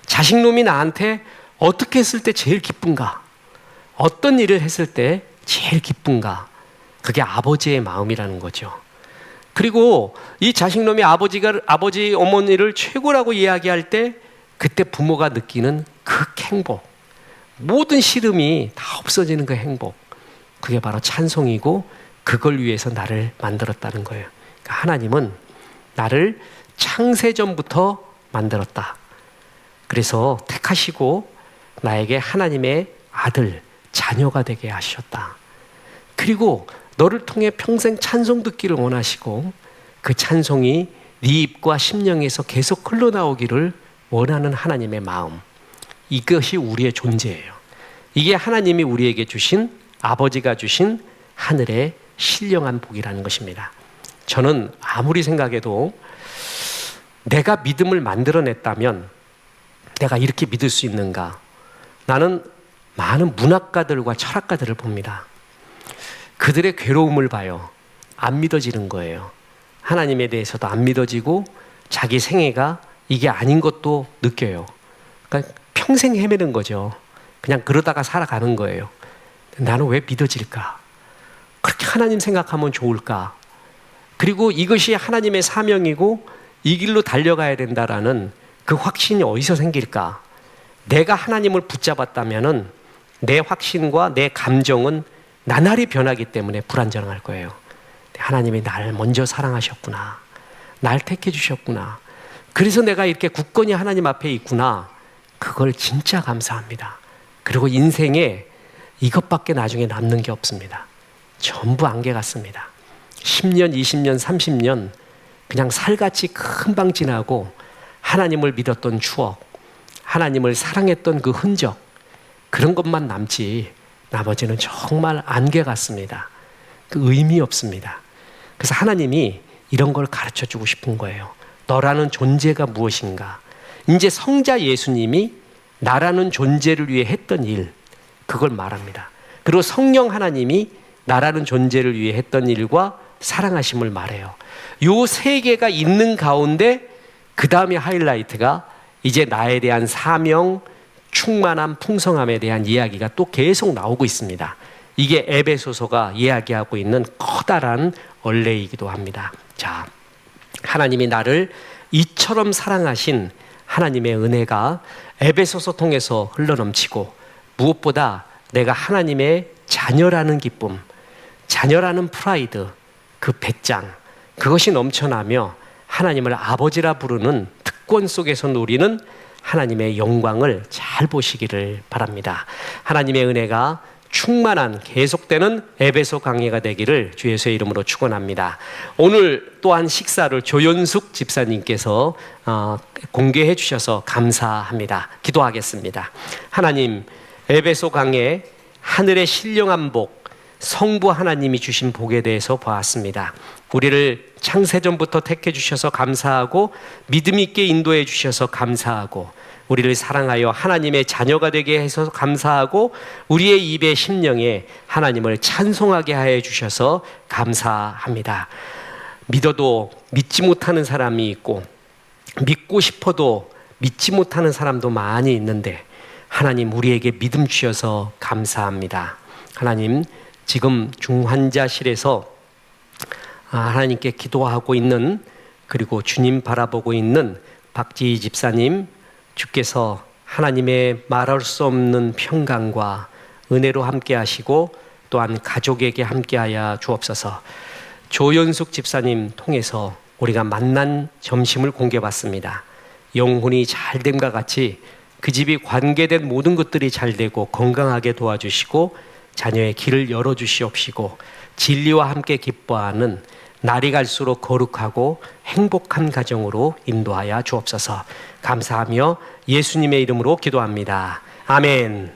자식놈이 나한테 어떻게 했을 때 제일 기쁜가? 어떤 일을 했을 때 제일 기쁜가? 그게 아버지의 마음이라는 거죠. 그리고 이 자식놈이 아버지 어머니를 최고라고 이야기할 때 그때 부모가 느끼는 그 행복, 모든 시름이 다 없어지는 그 행복, 그게 바로 찬송이고 그걸 위해서 나를 만들었다는 거예요. 그러니까 하나님은 나를 창세전부터 만들었다. 그래서 택하시고 나에게 하나님의 아들, 자녀가 되게 하셨다. 그리고 너를 통해 평생 찬송 듣기를 원하시고 그 찬송이 네 입과 심령에서 계속 흘러나오기를 원하는 하나님의 마음, 이것이 우리의 존재예요. 이게 하나님이 우리에게 주신 아버지가 주신 하늘의 신령한 복이라는 것입니다. 저는 아무리 생각해도 내가 믿음을 만들어냈다면 내가 이렇게 믿을 수 있는가? 나는 많은 문학가들과 철학가들을 봅니다. 그들의 괴로움을 봐요. 안 믿어지는 거예요. 하나님에 대해서도 안 믿어지고 자기 생애가 이게 아닌 것도 느껴요. 그러니까 평생 헤매는 거죠. 그냥 그러다가 살아가는 거예요. 나는 왜 믿어질까? 그렇게 하나님 생각하면 좋을까? 그리고 이것이 하나님의 사명이고 이 길로 달려가야 된다라는 그 확신이 어디서 생길까? 내가 하나님을 붙잡았다면은 내 확신과 내 감정은 나날이 변하기 때문에 불안정할 거예요. 하나님이 날 먼저 사랑하셨구나. 날 택해 주셨구나. 그래서 내가 이렇게 굳건히 하나님 앞에 있구나. 그걸 진짜 감사합니다. 그리고 인생에 이것밖에 나중에 남는 게 없습니다. 전부 안개 같습니다. 10년, 20년, 30년 그냥 살같이 금방 지나고 하나님을 믿었던 추억, 하나님을 사랑했던 그 흔적, 그런 것만 남지 나머지는 정말 안개 같습니다. 그 의미 없습니다. 그래서 하나님이 이런 걸 가르쳐주고 싶은 거예요. 너라는 존재가 무엇인가? 이제 성자 예수님이 나라는 존재를 위해 했던 일, 그걸 말합니다. 그리고 성령 하나님이 나라는 존재를 위해 했던 일과 사랑하심을 말해요. 요 세 개가 있는 가운데 그 다음에 하이라이트가 이제 나에 대한 사명, 충만함, 풍성함에 대한 이야기가 또 계속 나오고 있습니다. 이게 에베소서가 이야기하고 있는 커다란 원래이기도 합니다. 자, 하나님이 나를 이처럼 사랑하신 하나님의 은혜가 에베소서 통해서 흘러넘치고 무엇보다 내가 하나님의 자녀라는 기쁨, 자녀라는 프라이드, 그 배짱, 그것이 넘쳐나며 하나님을 아버지라 부르는 특권 속에서 누리는 하나님의 영광을 잘 보시기를 바랍니다. 하나님의 은혜가 충만한 계속되는 에베소 강해가 되기를 주 예수의 이름으로 축원합니다. 오늘 또한 식사를 조연숙 집사님께서 공개해 주셔서 감사합니다. 기도하겠습니다. 하나님, 에베소 강해 하늘의 신령한 복, 성부 하나님이 주신 복에 대해서 보았습니다. 우리를 창세전부터 택해 주셔서 감사하고 믿음 있게 인도해 주셔서 감사하고 우리를 사랑하여 하나님의 자녀가 되게 해서 감사하고 우리의 입의 심령에 하나님을 찬송하게 하여 주셔서 감사합니다. 믿어도 믿지 못하는 사람이 있고 믿고 싶어도 믿지 못하는 사람도 많이 있는데 하나님 우리에게 믿음 주셔서 감사합니다. 하나님 지금 중환자실에서 하나님께 기도하고 있는 그리고 주님 바라보고 있는 박지희 집사님 주께서 하나님의 말할 수 없는 평강과 은혜로 함께 하시고 또한 가족에게 함께하여 주옵소서. 조연숙 집사님 통해서 우리가 만난 점심을 공개받습니다. 영혼이 잘됨과 같이 그 집이 관계된 모든 것들이 잘되고 건강하게 도와주시고 자녀의 길을 열어주시옵시고 진리와 함께 기뻐하는 날이 갈수록 거룩하고 행복한 가정으로 인도하여 주옵소서. 감사하며 예수님의 이름으로 기도합니다. 아멘.